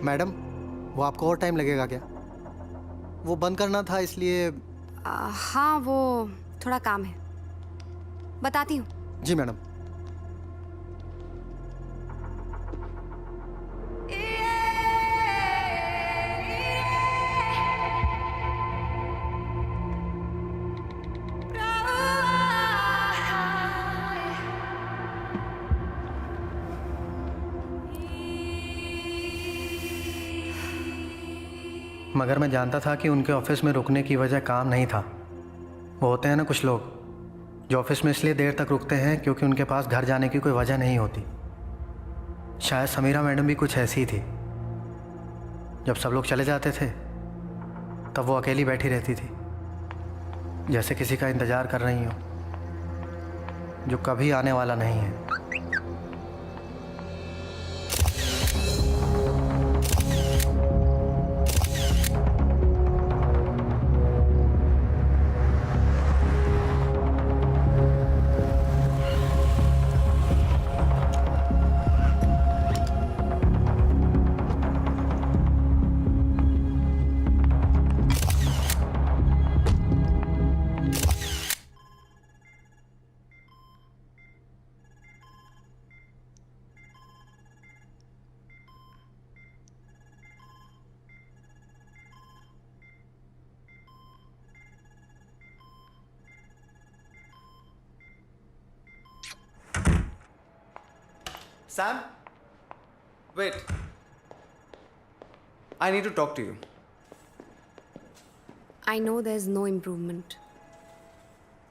Madam, वो आपको और टाइम लगेगा क्या? वो बंद करना था इसलिए। हाँ, वो थोड़ा काम है, बताती हूँ। जी मैडम। मगर मैं जानता था कि उनके ऑफिस में रुकने की वजह काम नहीं था। वो होते हैं ना कुछ लोग जो ऑफिस में इसलिए देर तक रुकते हैं क्योंकि उनके पास घर जाने की कोई वजह नहीं होती। शायद समीरा मैडम भी कुछ ऐसी ही थी। जब सब लोग चले जाते थे तब वो अकेली बैठी रहती थी, जैसे किसी का इंतज़ार कर रही हो जो कभी आने वाला नहीं है। Sam? Wait. I need to talk to you. I know there's no improvement.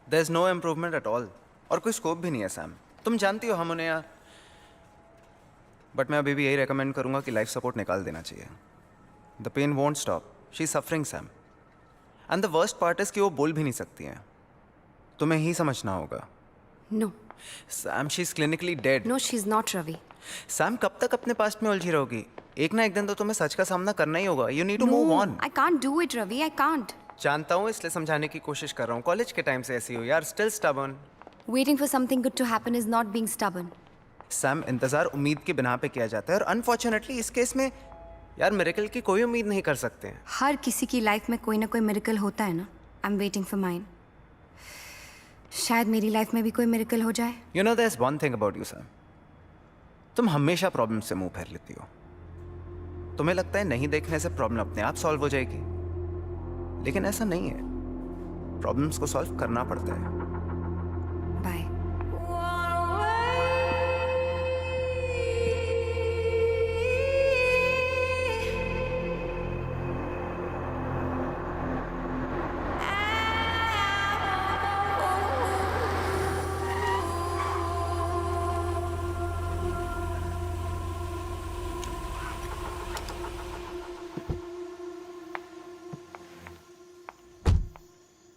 There's no improvement at all. और कोई स्कोप भी नहीं है सैम। तुम जानती हो हम उन्हें यहाँ, बट मैं अभी भी यही रेकमेंड करूंगा कि लाइफ सपोर्ट निकाल देना चाहिए। The pain won't stop, she is suffering Sam, and the worst part is कि वो बोल भी नहीं सकती हैं। तुम्हें ही समझना होगा। No. Sam, she is clinically dead. No, she's not, Ravi. Sam, कब तक अपने पास्ट में उलझी रहोगी? एक ना एक दिन तो तुम्हें सच का सामना करना ही होगा। You need to move on. I can't do it, Ravi. I can't. जानता हूँ, इसलिए समझाने की कोशिश कर रहा हूँ। कॉलेज के टाइम से ऐसी हो यार, still stubborn. Waiting for something good to happen is not being stubborn. Sam, इंतजार उम्मीद के बिना पे किया जाता है, और अनफॉर्चुनेटली इस केस में यार मिरेकल की कोई उम्मीद नहीं कर सकते हैं। हर किसी की लाइफ में कोई ना कोई मिरेकल होता है ना। I'm waiting for mine. शायद मेरी लाइफ में भी कोई मिरेकल हो जाए। You know, there is one thing about you Sam, तुम हमेशा प्रॉब्लम से मुंह फेर लेती हो। तुम्हें लगता है नहीं देखने से प्रॉब्लम अपने आप सॉल्व हो जाएगी, लेकिन ऐसा नहीं है। प्रॉब्लम्स को सॉल्व करना पड़ता है। बाय।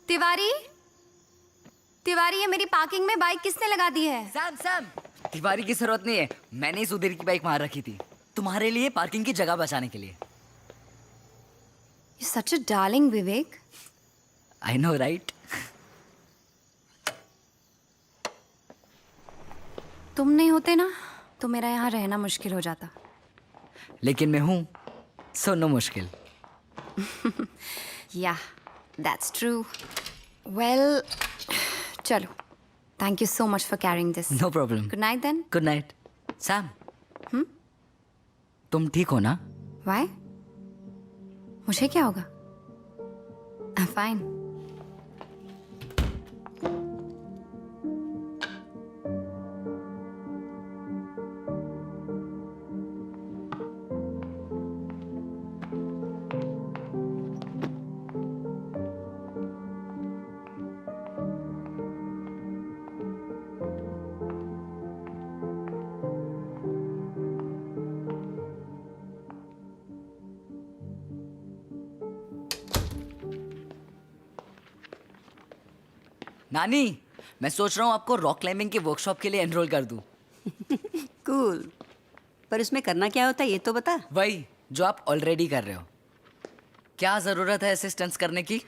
तिवारी, तिवारी, ये मेरी पार्किंग में बाइक किसने लगा दी है? सैम, सैम, तिवारी की जरूरत नहीं है। मैंने ही सुधीर की बाइक वहां रखी थी तुम्हारे लिए, पार्किंग की जगह बचाने के लिए। You're such a darling, Vivek. I know, right? तुम नहीं होते ना तो मेरा यहाँ रहना मुश्किल हो जाता। लेकिन मैं हूं, सो नो मुश्किल। Yeah, that's true. Well, चलो। Thank you so much for carrying this. No problem. Good night then. Good night. Sam, तुम ठीक हो ना? Why? मुझे क्या होगा? I'm fine. नानी, मैं सोच रहा हूँ आपको रॉक क्लाइंबिंग के वर्कशॉप के लिए एनरोल कर दूँ। कूल। पर उसमें करना क्या होता है ये तो बता। वही जो आप ऑलरेडी कर रहे हो। क्या जरूरत है असिस्टेंस करने की?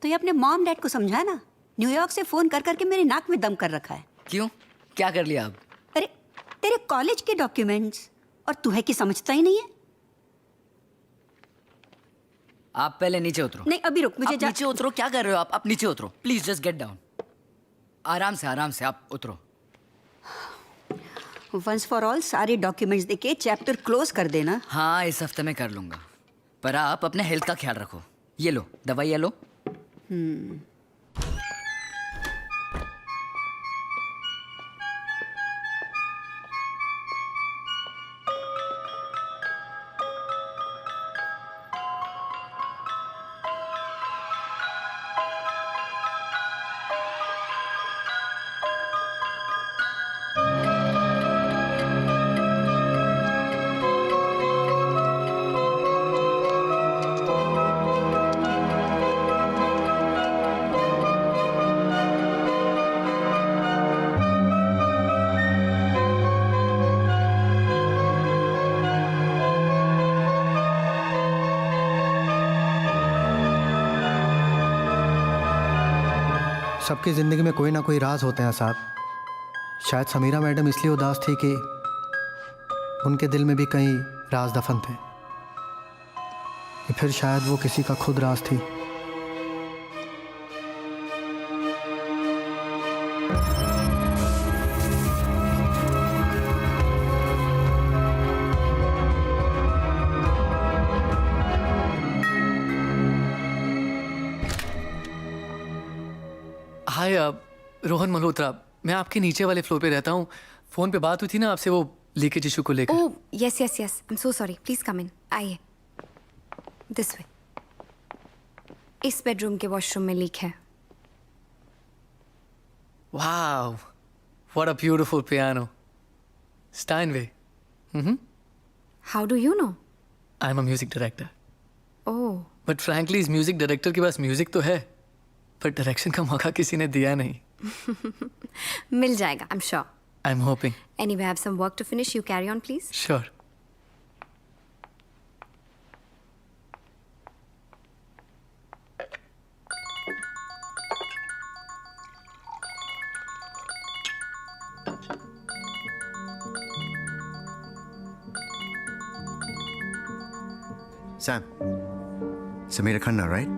तो ये अपने मॉम डैड को समझा ना। न्यूयॉर्क से फोन कर करके मेरे नाक में दम कर रखा है। क्यों, क्या कर लिया अब? अरे तेरे कॉलेज के डॉक्यूमेंट्स, और तू है कि समझता ही नहीं है। आप पहले नीचे उतरो। नहीं अभी रुक, मुझे आप नीचे उतरो, क्या कर रहे हो आप नीचे उतरो प्लीज, जस्ट गेट डाउन। आराम से आप उतरो। वंस फॉर ऑल सारे डॉक्यूमेंट्स देके चैप्टर क्लोज कर देना। हाँ इस हफ्ते में कर लूंगा, पर आप अपने हेल्थ का ख्याल रखो। ये लो दवाई, ये लो। सबकी ज़िंदगी में कोई ना कोई राज होते हैं साहब। शायद समीरा मैडम इसलिए उदास थी कि उनके दिल में भी कई राज दफन थे, या फिर शायद वो किसी का खुद राज थी। हाय रोहन मल्होत्रा, मैं आपके नीचे वाले फ्लोर पे रहता हूँ। फ़ोन पे बात हुई थी ना आपसे वो लीकेज इशू को लेकर। Oh yes yes yes, I am so sorry, please come in. आइए, दिस वे। इस बेडरूम के वॉशरूम में लीक है। Wow, what a beautiful piano. Steinway. How do you no? I am a music director. Oh, but frankly इस music director के पास music तो है, पर डायरेक्शन का मौका किसी ने दिया नहीं। मिल जाएगा, आई am sure. I am hoping. Anyway, I have some work to finish. You carry on, please. Sure. Sam, Samira Khanna, right?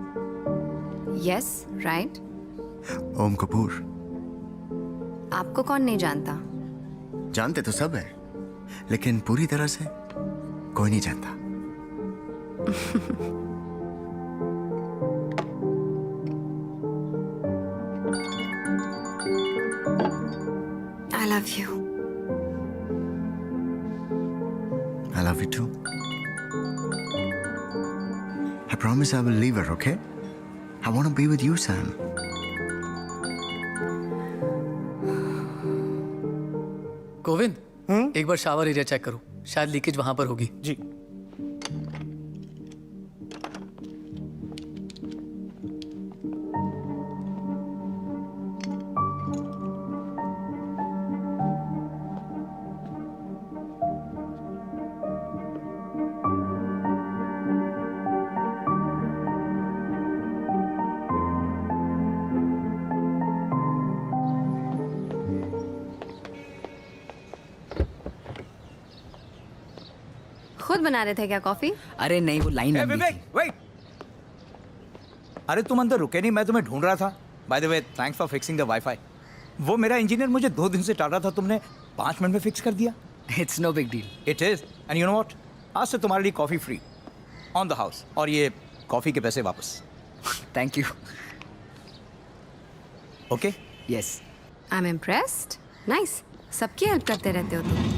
Yes, right. ओम कपूर। आपको कौन नहीं जानता? जानते तो सब है, लेकिन पूरी तरह से कोई नहीं जानता। I love you. I love you too. I promise I will leave her, okay? I want to be with you, Sam. Govind, एक बार शावर एरिया चेक करो, शायद लीकेज वहां पर होगी। जी। खुद बना रहे थे क्या कॉफी? अरे नहीं, वो लाइन लंबी थी। वेट। अरे तुम अंदर रुके नहीं, मैं तुम्हें ढूंढ रहा था। By the way, thanks for fixing the wifi. वो मेरा इंजीनियर मुझे 2 दिन से टाल रहा था, तुमने 5 मिनट में फिक्स कर दिया। It's no big deal. It is, and you know what, आज से तुम्हारे लिए coffee free on the house, और ये कॉफी के पैसे वापस। Thank you. Okay? Yes. I am impressed. Nice, सबकी हेल्प करते रहते हो तुम।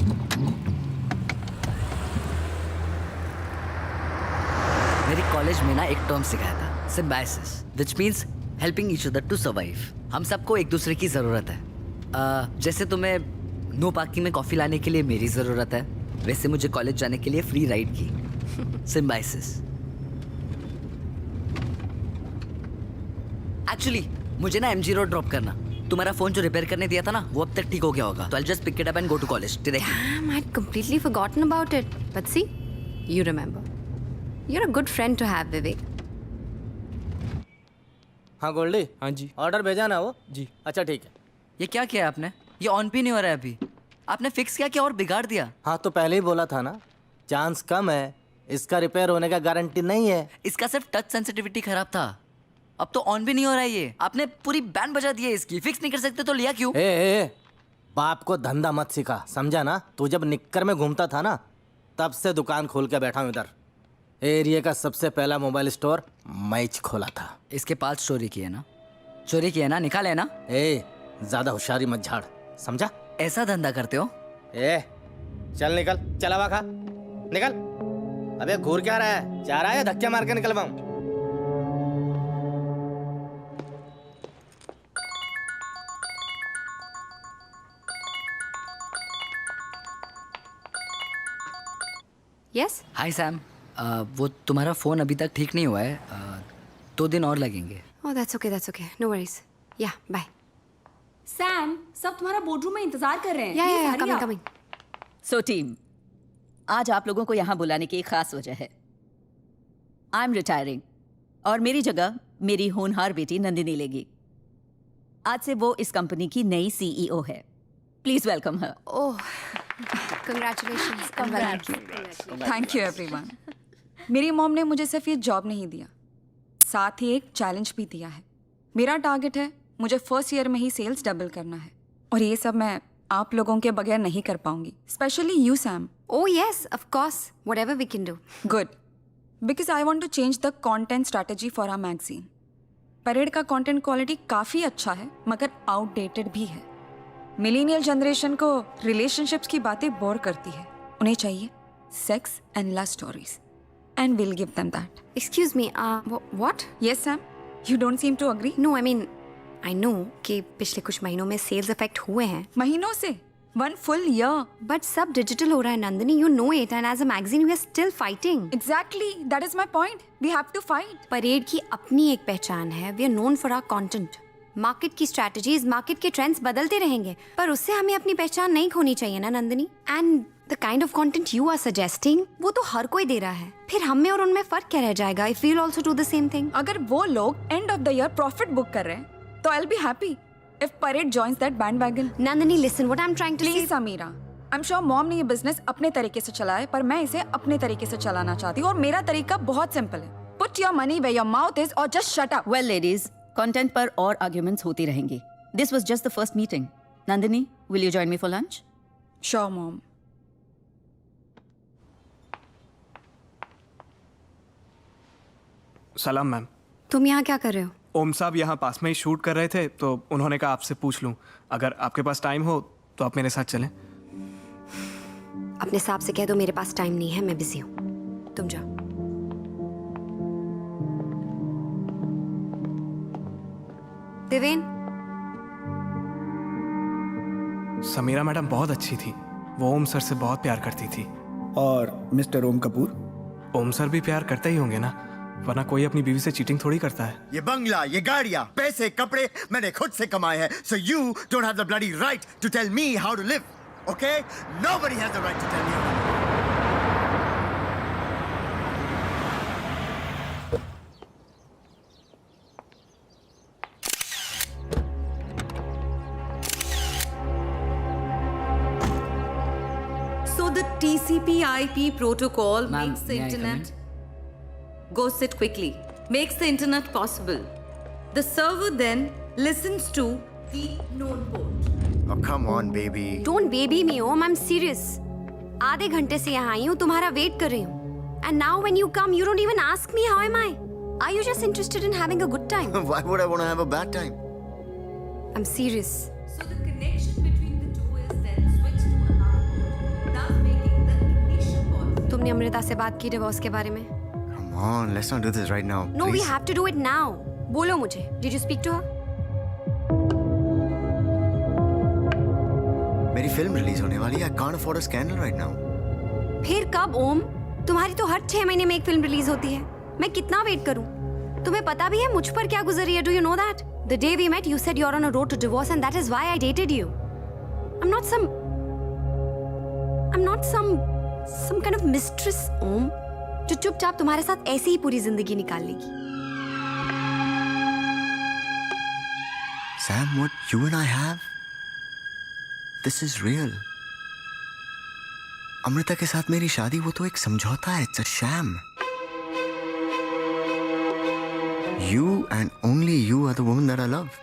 मेरी कॉलेज में ना एक टर्म सिखाया था, symbiosis, which means helping each other to survive. हम सबको एक दूसरे की ज़रूरत है। जैसे तुम्हें नो पार्किंग में कॉफ़ी लाने के लिए मेरी ज़रूरत है, वैसे मुझे कॉलेज जाने के लिए फ्री राइड की। सिम्बायोसिस। एक्चुअली मुझे ना MG रोड ड्रॉप करना। तुम्हारा फ़ोन जो रिपेयर करने दिया था ना, वो अब तक ठीक हो गया होगा, तो I just pick it up and go to college directly. Damn, I'd completely forgotten about it. But see, you remember. You're a good friend to have, Vivek. हाँ गोल्डी। हाँ जी। ऑर्डर भेजा ना वो? जी। अच्छा ठीक है। ये क्या किया आपने? ये ऑन भी नहीं हो रहा है अभी। आपने फिक्स किया कि और बिगाड़ दिया? हाँ तो पहले ही बोला था ना, चांस कम है इसका रिपेयर होने का गारंटी नहीं है। इसका सिर्फ टच सेंसिटिविटी खराब था, अब तो ऑन भी नहीं हो रहा है ये। आपने पूरी बैंड बजा दी है इसकी, फिक्स नहीं कर सकते तो लिया क्यों? ए, बाप को धंधा मत सिखा, समझा ना? तू जब निक्कर में घूमता था ना, तब से दुकान खोल के बैठा हूँ इधर। एरिया का सबसे पहला मोबाइल स्टोर मैच खोला था। इसके पास चोरी की है ना? चोरी की है ना? निकाले ना? ज्यादा होशियारी मत झाड़, समझा? ऐसा धंधा करते हो? चल निकल, चल हवा खा, निकल। अबे घूर क्या रहा है? जा रहा है धक्के मार के निकलवाऊं? यस हाय सैम, वो तुम्हारा फ़ोन अभी तक ठीक नहीं हुआ है, 2 दिन और लगेंगे। Oh that's okay, no worries. Yeah bye. Sam, सब तुम्हारा बोर्डरूम में इंतजार कर रहे हैं। या कमिंग। सो टीम, आज आप लोगों को यहाँ बुलाने की एक खास वजह है। आई एम रिटायरिंग और मेरी जगह मेरी होनहार बेटी नंदिनी लेगी। आज से वो इस कंपनी की नई सीईओ है। Please welcome her. Oh congratulations. Thank you everyone. मेरी मॉम ने मुझे सिर्फ ये जॉब नहीं दिया, साथ ही एक चैलेंज भी दिया है। मेरा टारगेट है मुझे फर्स्ट ईयर में ही सेल्स डबल करना है, और ये सब मैं आप लोगों के बगैर नहीं कर पाऊंगी, specially you Sam. Oh yes of course, whatever we can do. Good, because I want to change the content strategy for our magazine. Parade का कंटेंट क्वालिटी काफ़ी अच्छा है, मगर आउटडेटेड भी है। मिलेनियल जनरेशन को रिलेशनशिप्स की बातें बोर करती है, उन्हें चाहिए sex and love stories, and will give them that. Excuse me, what? Yes Sam, you don't seem to agree. No, I mean I know कि पिछले कुछ महीनों में सेल्स इफेक्ट हुए हैं। महीनों से? 1 full year। बट सब डिजिटल हो रहा है Nandini, you know it, and as a magazine we are still fighting. Exactly, that is my point. We have to fight. Parade की अपनी एक पहचान है, we are known for our content. Market की स्ट्रैटेजीज, मार्केट के ट्रेंड्स बदलते रहेंगे, पर उससे हमें अपनी पहचान नहीं खोनी चाहिए ना Nandini. And the kind of content you are suggesting, वो तो हर कोई दे रहा है, फिर हम में और उनमें फर्क क्या रह जाएगा if we will also do the same thing? अगर वो लोग end of the year profit book कर रहे हैं, तो I'll be happy if Parade joins that bandwagon. Nandini listen, what I am trying to say. Please Samira, I am sure mom ने ये business अपने तरीके से चलाया है, पर मैं इसे अपने तरीके से चलाना चाहती हूँ, और मेरा तरीका बहुत सिंपल है। Put your money where your mouth is, or just shut up. Well ladies, content पर और आर्ग्यूमेंट्स होती रहेंगी। This was just the first meeting. Nandini, will you join me for lunch? Sure, mom. सलाम मैम। तुम यहाँ क्या कर रहे हो? ओम साहब यहाँ पास में ही शूट कर रहे थे, तो उन्होंने कहा आपसे पूछ लूँ, अगर आपके पास टाइम हो तो आप मेरे साथ चलें। अपने साहब से कह दो मेरे पास टाइम नहीं है, मैं बिजी हूँ, तुम जाओ। देवेन, समीरा मैडम बहुत अच्छी थी, वो ओम सर से बहुत प्यार करती थी। और मिस्टर ओम कपूर? ओम सर भी प्यार करते ही होंगे ना, वरना कोई अपनी बीवी से चीटिंग थोड़ी करता है। ये बंगला, ये गाड़ियां, पैसे, कपड़े मैंने खुद से कमाए हैं। So you don't have the bloody right to tell me how to live, okay? Nobody has the right to tell me how to live. So the TCP/IP protocol Ma'am, makes the may I come internet. Go sit quickly. Makes the internet possible. The server then listens to the node port. Oh, come on, baby. Don't baby me Om, I am serious. आधे घंटे से यहाँ आई हूँ, तुम्हारा wait कर रही हूँ। And now when you come, you don't even ask me how am I. Are you just interested in having a good time? Why would I want to have a bad time? I am serious. So the connection between the two is then switched to another port, thus making the ignition port. तुमने अमृता से बात की divorce के बारे में? Come on, let's not do this right now. No, we please. Have to do it now. बोलो मुझे, did you speak to her? मेरी फिल्म रिलीज होने वाली है। I can't afford a scandal right now. फिर कब ओम? तुम्हारी तो हर 6 महीने में एक फिल्म रिलीज होती है, मैं कितना वेट करूं? तुम्हें पता भी है मुझ पर क्या गुजरी है? Do you know that? The day we met you said you are on a road to divorce and that is why I dated you. I am not some kind of mistress Om, जो चुपचाप तुम्हारे साथ ऐसे ही पूरी जिंदगी निकाल लेगी। Sam, what you and I have, this is real. Amrita के साथ मेरी शादी वो तो एक समझौता है, it's a sham. You and only you are the woman that I love.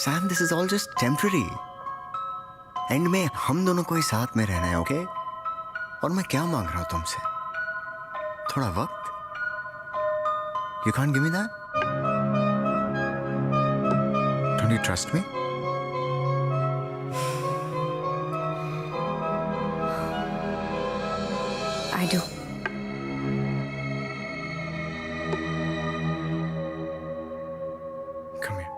Sam, this is all just temporary. And में हम दोनों को ही साथ में रहना है, ओके? और मैं क्या मांग रहा हूं तुमसे? थोड़ा वक्त? You can't give me that? Don't you trust me? I do. Come here.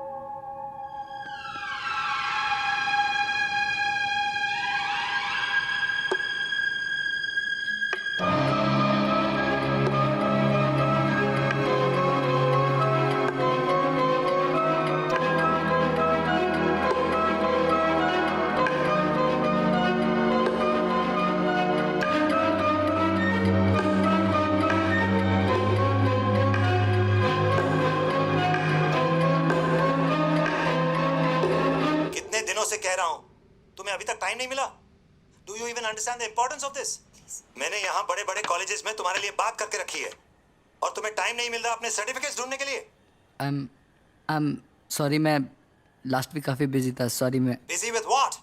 कितने दिनों से कह रहा हूं, तुम्हें अभी तक टाइम नहीं मिला? Do you even understand the importance of this? मैंने यहाँ बड़े बड़े कॉलेजेस में तुम्हारे लिए बात करके रखी है और तुम्हें टाइम नहीं मिल रहा अपने सर्टिफिकेट्स ढूंढने के लिए. सॉरी, मैं लास्ट वीक काफ़ी बिजी था. सॉरी. मैं बिजी विद व्हाट?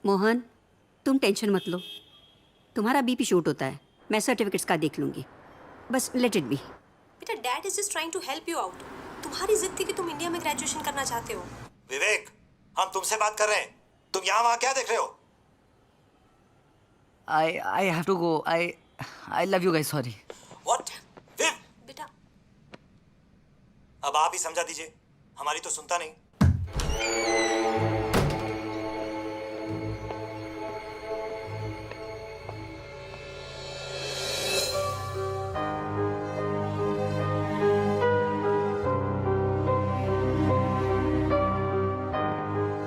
मोहन, तुम टेंशन मत लो, तुम्हारा बीपी शूट होता है, मैं सर्टिफिकेट्स का देख लूंगी. बस लेट इट बी. बेटा, dad is just trying to help you out. तुम्हारी जिद थी कि तुम इंडिया में ग्रेजुएशन करना चाहते हो. विवेक, हम तुमसे बात कर रहे हैं, तुम यहाँ वहाँ क्या देख रहे हो? I have to go. I love you guys. Sorry. What? विव, बेटा, अब आप ही समझा दीजिए, हमारी तो सुनता नहीं.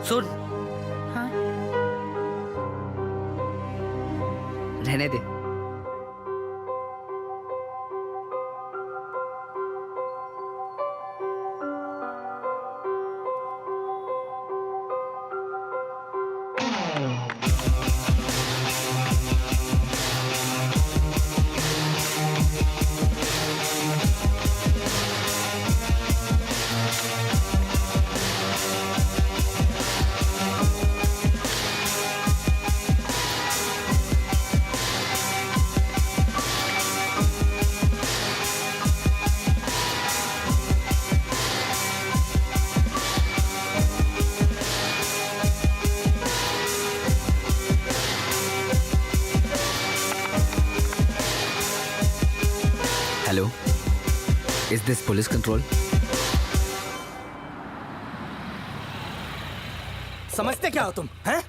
सुन. हाँ? रहने दे. Hello? Is this police control? समझते क्या हो तुम, हैं?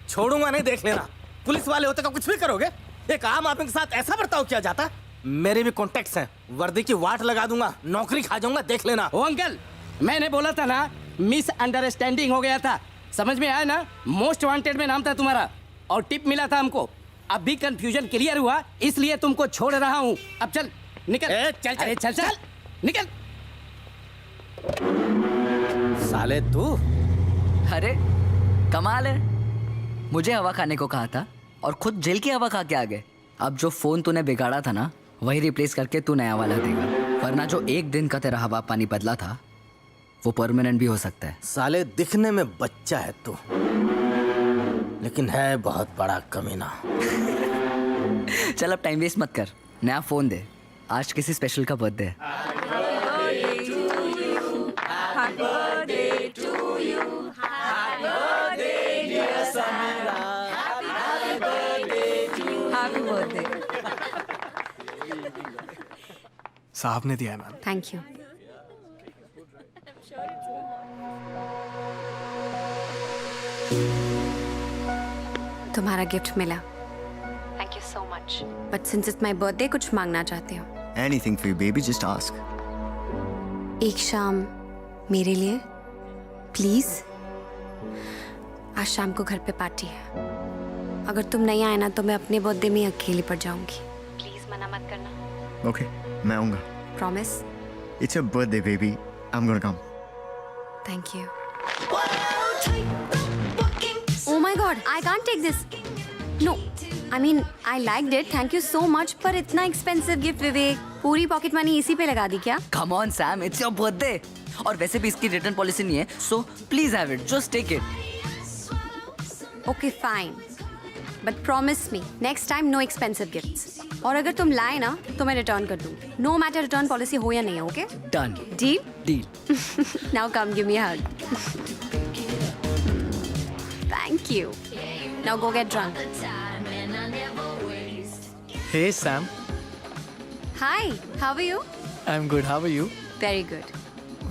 छोड़ूंगा नहीं, देख लेना. पुलिस वाले होते का कुछ भी करोगे? एक आम आदमी के साथ ऐसा बर्ताव किया जाता? मेरे भी कॉन्टेक्ट्स हैं, वर्दी की वाट लगा दूंगा, नौकरी खा जाऊंगा, देख लेना. ओ अंकल, मैंने बोला था ना, मिस अंडरस्टैंडिंग हो गया था. समझ में आया ना? मोस्ट वांटेड में नाम था तुम्हारा और टिप मिला था हमको. अब भी कंफ्यूजन क्लियर हुआ, इसलिए तुमको छोड़ रहा हूँ. अब चल निकल. चल चल. अरे चल चल निकल. साले तू. अरे कमाल है, मुझे हवा खाने को कहा था और खुद जेल की हवा खा के आ गए. अब जो फोन तूने बिगाड़ा था ना, वही रिप्लेस करके तू नया वाला देगा. वरना जो एक दिन का तेरा हवा पानी बदला था, वो परमानेंट भी हो सकता है. साले दिखने में बच्चा है तू, लेकिन है बहुत बड़ा कमीना. चल अब टाइम वेस्ट मत कर, नया फोन दे. आज किसी स्पेशल का बर्थडे है. Happy birthday. साहब ने दिया है मैम. Thank you. तुम्हारा गिफ्ट मिला. Thank you so much. But since it's my birthday, कुछ मांगना चाहते हो? Anything for you, baby, just ask. एक शाम मेरे लिए प्लीज. आज शाम को घर पे पार्टी है. अगर तुम नहीं आए ना तो मैं अपने बर्थडे में अकेली पड़ जाऊंगी. प्लीज मना मत करना. Okay, मैं आऊँगा. Promise. It's your birthday, baby. I'm gonna come. Thank you. Oh my God, I can't take this. No I mean I like it, thank you so much, पर इतना एक्सपेंसिव गिफ्ट विवेक, पूरी pocket money इसी पे लगा दी क्या? Come on Sam, it's your birthday. और वैसे भी इसकी रिटर्न पॉलिसी नहीं है, so please have it, just take it. Okay fine, but promise me next time no expensive gifts. और अगर तुम लाए ना तो मैं रिटर्न कर दूंगी, नो मैटर रिटर्न पॉलिसी हो या नहीं, okay? Done. Deal? Deal. Now come give me a hug. Thank you. Now go get drunk. Hey Sam, Hi, how are you? I'm good. How are you? Very good.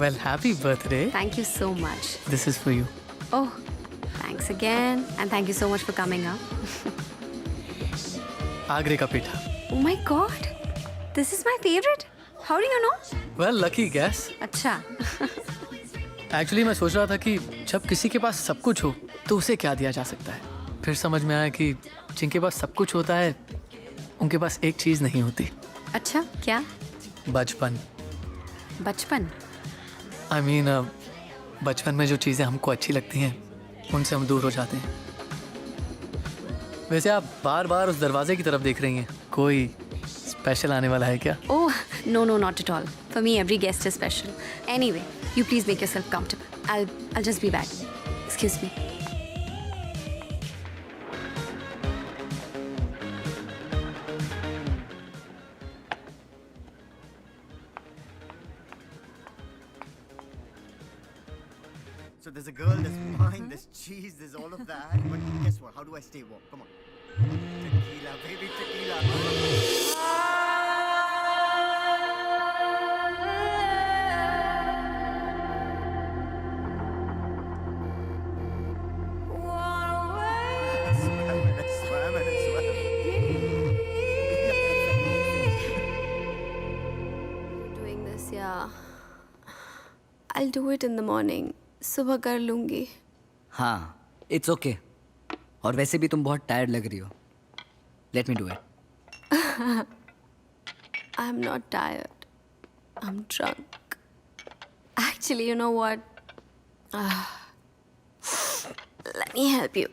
Well, happy birthday. Thank you so much. This is for you. Oh, thanks again, and thank you so much for coming up. आगरे का पेठा. Oh my God, this is my favorite. How do you know? Well, lucky guess. अच्छा. Actually मैं सोच रहा था कि जब किसी के पास सब कुछ हो तो उसे क्या दिया जा सकता है. फिर समझ में आया कि जिनके पास सब कुछ होता है उनके पास एक चीज नहीं होती. अच्छा, क्या? बचपन. बचपन? I mean, बचपन में जो चीज़ें हमको अच्छी लगती हैं उनसे हम दूर हो जाते हैं. वैसे आप बार बार उस दरवाजे की तरफ देख रही हैं, कोई स्पेशल आने वाला है क्या? Oh, no, no, not at all. For me, every guest is special. Anyway, you please make yourself comfortable. I'll just be back. Excuse me. So there's a girl, there's wine, there's cheese, there's all of that. But guess what? How do I stay warm? Come on. Tequila, baby, tequila. Doing this, yeah. I'll do it in the morning. सुबह कर लूंगी. हाँ, it's okay. और वैसे भी तुम बहुत tired लग रही हो. Let me do it. I'm not tired. I'm drunk. Actually, you know what? Let me help you.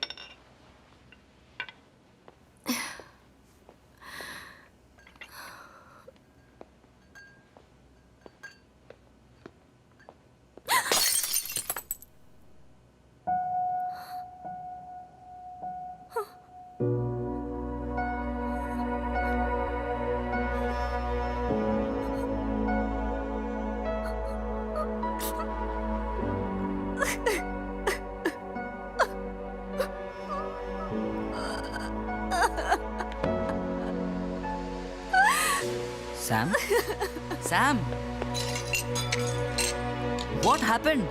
Sam? Sam? What happened?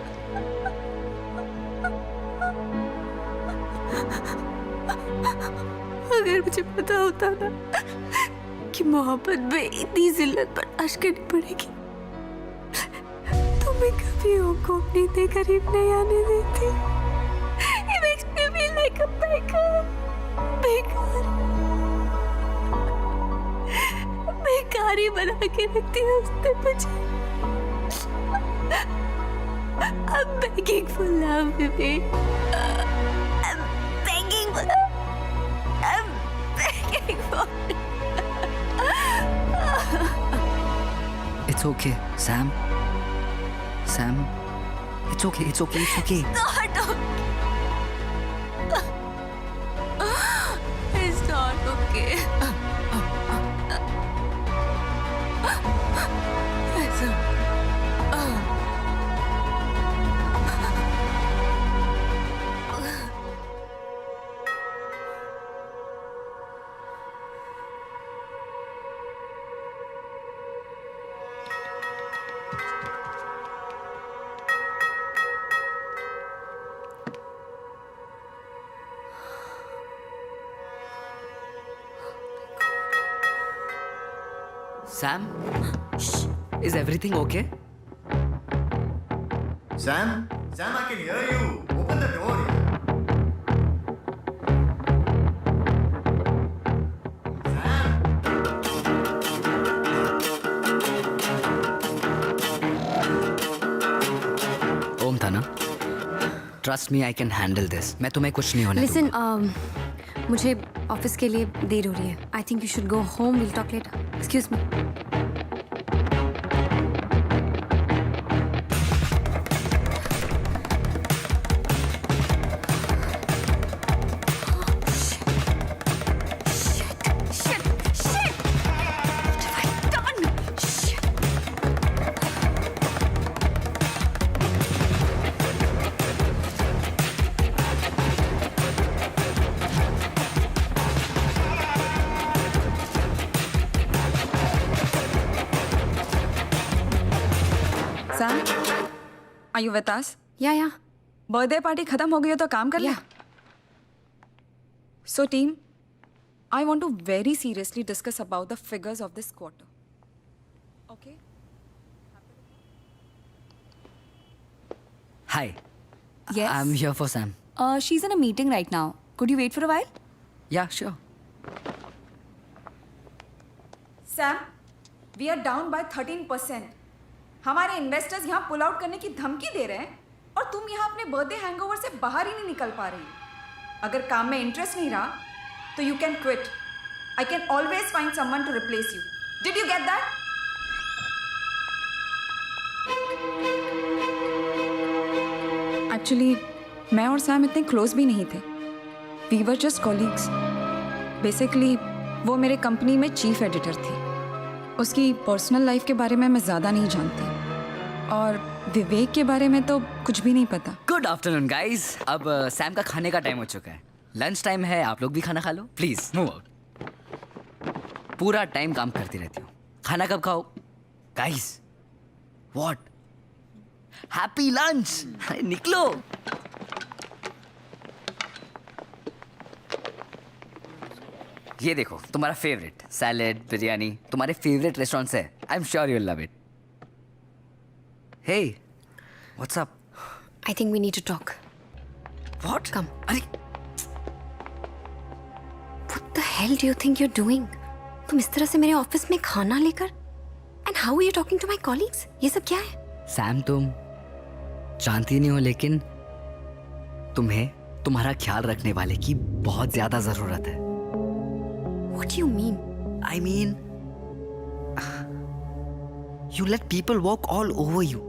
अगर मुझे पता होता ना कि मोहब्बत में इतनी जिल्लत बर्दाश्त करनी पड़ेगी तो मैं कभी उनको अपने इतने करीब नहीं आने देती. It makes me feel like a beggar. बेकारी बना के रखती है उसने मुझे. I'm begging for love, baby. I'm begging for love. I'm begging for It's okay, Sam. Sam, it's okay, it's okay, it's okay. not okay. It's not okay. Sam? Shh. Is everything okay? Sam? Sam, I can hear you. Open the door. ओम था ना? Trust me, I can handle this. मैं तुम्हें कुछ नहीं होने Listen, दूंगा. मुझे office के लिए देर हो रही है. I think you should go home. Will talk later. Excuse me. Sam, are you with us? या बर्थडे पार्टी खत्म हो गई हो तो काम कर ले. So team, I want to very seriously discuss about the figures of this quarter. Okay? Hi. Yes. I'm here for Sam. She's in a meeting right now. Could you wait for a while? Yeah, sure. Sam, we are down by 13%. हमारे investors यहाँ pull out करने की धमकी दे रहे हैं और तुम यहाँ अपने बर्थडे हैंगओवर से बाहर ही नहीं निकल पा रही. अगर काम में इंटरेस्ट नहीं रहा तो you can quit. I can always find someone to replace you. Did you get that? Actually मैं और सैम इतने क्लोज भी नहीं थे. We were just colleagues. Basically वो मेरे कंपनी में चीफ एडिटर थी. उसकी पर्सनल लाइफ के बारे में मैं ज़्यादा नहीं जानती और विवेक के बारे में तो कुछ भी नहीं पता. Good afternoon guys. अब सैम का खाने का टाइम हो चुका है. लंच टाइम है. आप लोग भी खाना खा लो प्लीज. Move out. पूरा टाइम काम करती रहती हूँ. खाना कब खाओ गाइस? व्हाट? Happy lunch. निकलो. ये देखो तुम्हारा फेवरेट सैलेड बिरयानी तुम्हारे फेवरेट रेस्टोरेंट से. I am sure you will love it. Hey what's up? I think we need to talk. What? Come. अरे what the hell do you think you are doing? तुम इस तरह से मेरे office में खाना लेकर. And how are you talking to my colleagues? ये सब क्या है? सैम तुम जानती नहीं हो लेकिन तुम्हें तुम्हारा ख्याल रखने वाले की बहुत ज्यादा जरूरत है. What do you mean? I mean, you let people walk all over you.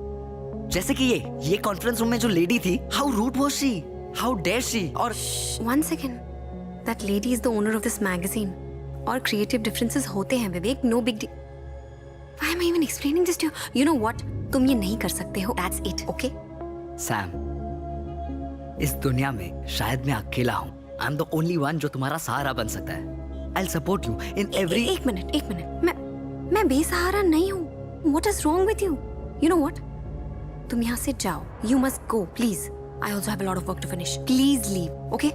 जैसे कि ये कॉन्फ्रेंस रूम में जो लेडी थी, how rude was she? How dare she? और One second. That lady is the owner of this magazine. और creative differences होते हैं विवेक. No big deal. Why am I even explaining this to you? You know what? तुम ये नहीं कर सकते हो. That's it. Okay? Sam, इस दुनिया में शायद मैं अकेला हूँ. I'm the only one जो तुम्हारा सहारा बन सकता है. I'll support you in every. एक मिनट. मैं बेसहारा नहीं हूँ. What is wrong with you? You know what? तुम यहाँ से जाओ. You must go, please. I also have a lot of work to finish. Please leave, okay?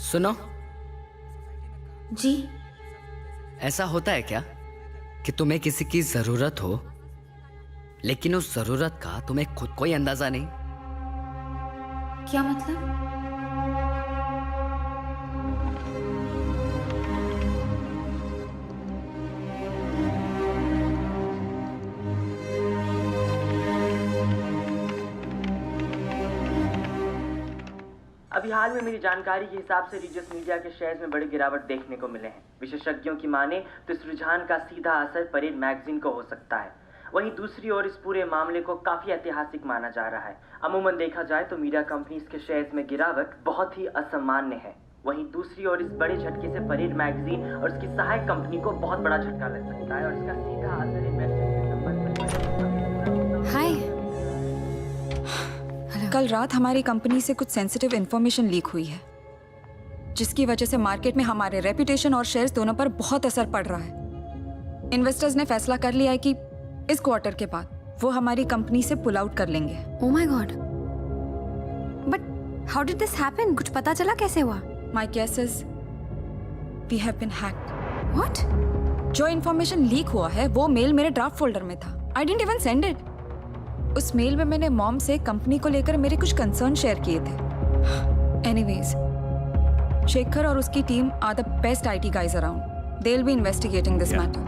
सुनो. जी. ऐसा होता है क्या कि तुम्हें किसी की जरूरत हो लेकिन उस जरूरत का तुम्हें खुद कोई अंदाजा नहीं? क्या मतलब? अभी हाल में मेरी जानकारी के हिसाब से रिजियस मीडिया के शेयर्स में बड़ी गिरावट देखने को मिले हैं. विशेषज्ञों की माने तो इस रुझान का सीधा असर परेड मैगजीन को हो सकता है. वहीं दूसरी ओर इस पूरे मामले को काफी ऐतिहासिक माना जा रहा है. अमूमन देखा जाए तो मीडिया कंपनीज के शेयर्स में गिरावट बहुत ही असामान्य है. वहीं दूसरी ओर इस बड़े झटके से परेड मैगजीन और उसकी सहायक कंपनी को बहुत बड़ा झटका लग सकता है और इसका सीधा असर इन्वेस्टर के संबंध में. हाय. कल रात हमारी कंपनी से कुछ सेंसिटिव इंफॉर्मेशन लीक हुई है जिसकी वजह से मार्केट में हमारे रेपुटेशन और शेयर्स दोनों पर बहुत असर पड़ रहा है. इन्वेस्टर्स ने फैसला कर लिया है कि इस क्वार्टर के बाद वो हमारी कंपनी से पुल आउट कर लेंगे. Oh my God. But how did this happen? कुछ पता चला कैसे हुआ? My guess is we have been hacked. What? जो इंफॉर्मेशन लीक हुआ है वो मेल मेरे ड्राफ्ट फोल्डर में था. I didn't even send it. उस मेल में मैंने मॉम से कंपनी को लेकर मेरे कुछ कंसर्न शेयर किए थे। एनीवेज, शेखर और उसकी team are the best IT guys around. They'll be investigating this matter.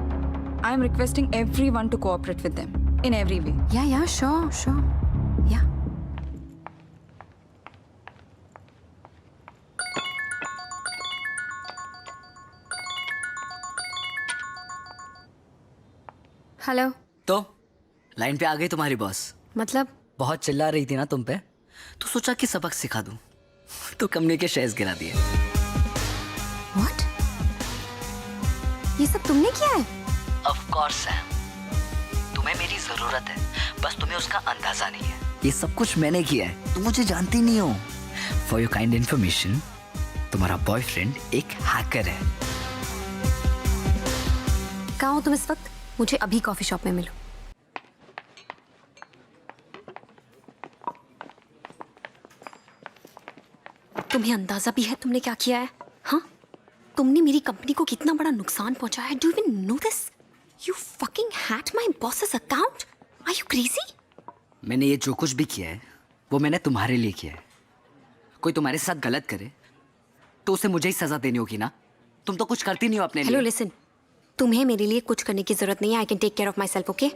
I am requesting everyone to cooperate with them in every way. Yeah, sure. Yeah. Hello. तो line पे आ गई तुम्हारी boss. मतलब? बहुत चिल्ला रही थी ना तुम पे, तो सोचा कि सबक सिखा दूं। तो कंपनी के शेयर्स गिरा दिए। What? ये सब तुमने किया है? Of course सैम, तुम्हें मेरी जरूरत है, बस तुम्हें उसका अंदाजा नहीं है। ये सब कुछ मैंने किया है, तुम मुझे जानती नहीं हो। फॉर योर काइंड इन्फॉर्मेशन, तुम्हारा बॉयफ्रेंड एक हैकर है। कहाँ हो तुम इस वक्त? मुझे अभी कॉफी शॉप में मिलो। तुम्हें अंदाजा भी है तुमने क्या किया है? हाँ, तुमने मेरी कंपनी को कितना बड़ा नुकसान पहुंचाया है। Do you even know this? You fucking hacked my boss's account. Are you crazy? मैंने ये जो कुछ भी किया है वो मैंने तुम्हारे लिए किया है। कोई तुम्हारे साथ गलत करे तो उसे मुझे ही सजा देनी होगी ना। तुम तो कुछ करती नहीं हो अपने लिए। हेलो लिसन, तुम्हें मेरे लिए कुछ करने की जरूरत नहीं है। I can take care of myself, okay?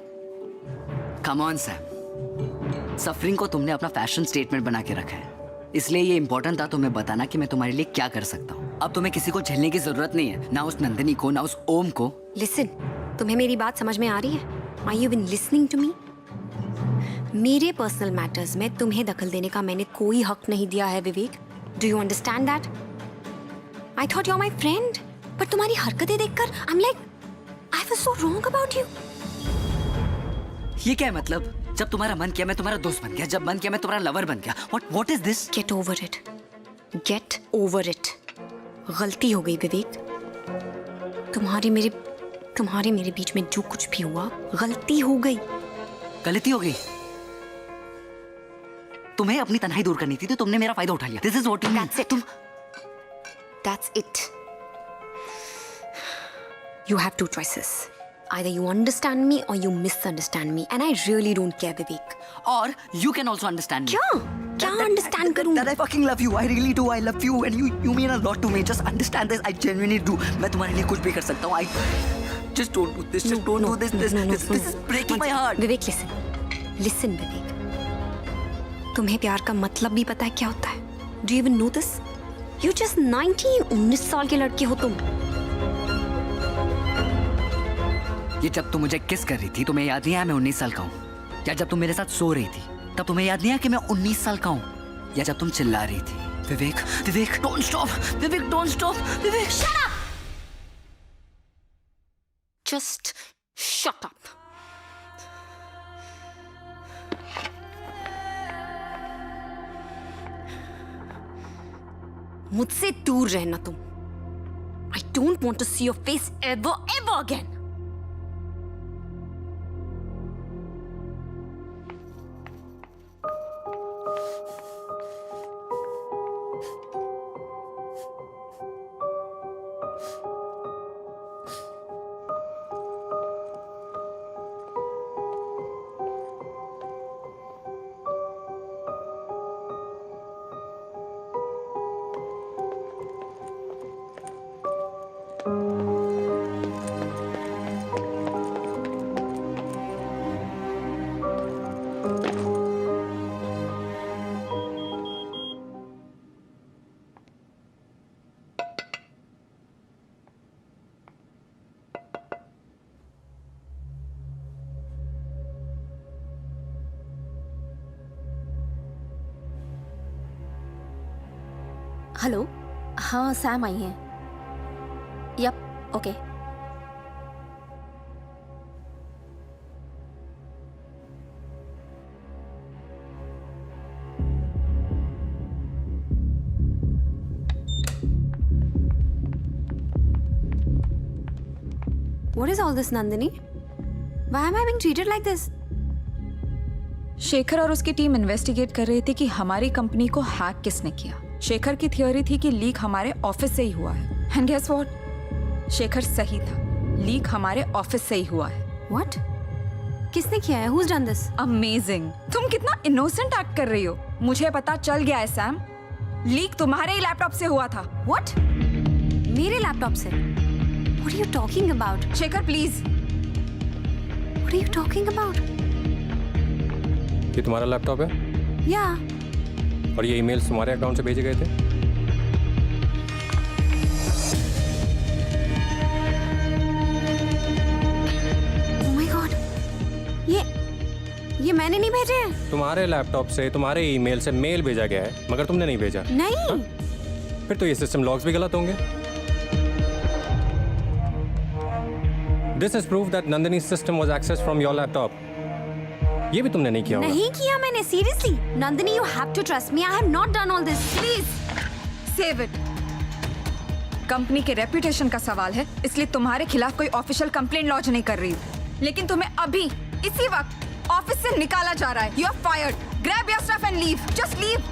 Come on Sam, suffering को तुमने अपना फैशन स्टेटमेंट बना के रखा है, इसलिए ये इंपॉर्टेंट था तुम्हें बताना कि मैं तुम्हारे लिए क्या कर सकता हूँ। अब तुम्हें किसी को झेलने की जरूरत नहीं है, ना उस नंदिनी को, ना उस ओम को। लिसन, तुम्हें मेरी बात समझ में आ रही है? Are you even listening to me? मेरे पर्सनल मैटर्स में तुम्हें दखल देने का मैंने कोई हक नहीं दिया है Vivek. Do you understand that? I thought you are my friend, पर तुम्हारी हरकतें देखकर I am like I was so wrong about you. ये क्या है मतलब? जब तुम्हारा मन किया मैं तुम्हारा दोस्त बन गया, जब मन किया मैं तुम्हारा लवर बन गया। What is this? Get over it. Get over it. गलती हो गई विवेक। तुम्हारे मेरे बीच में जो कुछ भी हुआ गलती हो गई। गलती हो गई? तुम्हें अपनी तन्हाई दूर करनी थी तो तुमने मेरा फायदा उठा लिया। This is what you mean. That's it. That's it. You have two choices. Either you understand me or you misunderstand me, and I really don't care, Vivek. Or you can also understand me. क्या understand करूँ? That I fucking love you. I really do. I love you, and you mean a lot to me. Just understand this. I genuinely do. मैं तुम्हारे लिए कुछ भी कर सकता हूँ. I just don't do this. Just don't do this. This is breaking my heart. Vivek, listen, Vivek. तुम्हें प्यार का मतलब भी पता है क्या होता है? Do you even know this? You just 19 साल के लड़के हो तुम। ये जब तुम मुझे किस कर रही थी तुम्हें याद नहीं आया मैं 19 साल का हूँ? या जब तुम मेरे साथ सो रही थी तब तुम्हें याद नहीं आया कि मैं 19 साल का हूँ? या जब तुम चिल्ला रही थी Vivek don't stop, Vivek don't stop, Vivek shut up, just shut up. मुझसे दूर रहना तुम। I don't want to see your face ever again. Hello, हाँ सैम आई हैं। Yup, okay. What is all this, Nandini? Why am I being treated like this? Shekhar और उसकी team investigate कर रही थी कि हमारी कंपनी को हैक किसने किया। शेखर की थ्योरी थी कि लीक हमारे ऑफिस से ही हुआ है। And guess what? शेखर सही था, लीक हमारे ऑफिस से ही हुआ है। What? किसने किया है? Who's done this? अमेजिंग। तुम कितना इनोसेंट एक्ट कर रही हो। मुझे पता चल गया है सैम, लीक तुम्हारे ही लैपटॉप से हुआ था। What? मेरे लैपटॉप से? What are you talking about? Shekhar please. What are you talking about? ये तुम्हारा लैपटॉप है? Yeah. और ये ईमेल्स तुम्हारे अकाउंट से भेजे गए थे? Oh my God. ये मैंने नहीं भेजे हैं। तुम्हारे लैपटॉप से तुम्हारे ईमेल से मेल भेजा गया है, मगर तुमने नहीं भेजा। नहीं। फिर तो ये सिस्टम लॉग्स भी गलत होंगे। This is proof that Nandini's system was accessed from your laptop. ये भी तुमने नहीं किया होगा। नहीं किया मैंने, seriously. Nandini, you have to trust me. I have not done all this. Please save it. Company के रेपुटेशन का सवाल है, इसलिए तुम्हारे खिलाफ कोई ऑफिशियल कंप्लेंट लॉन्च नहीं कर रही हूँ, लेकिन तुम्हें अभी इसी वक्त ऑफिस से निकाला जा रहा है। You are fired. Grab your stuff and leave. Just leave.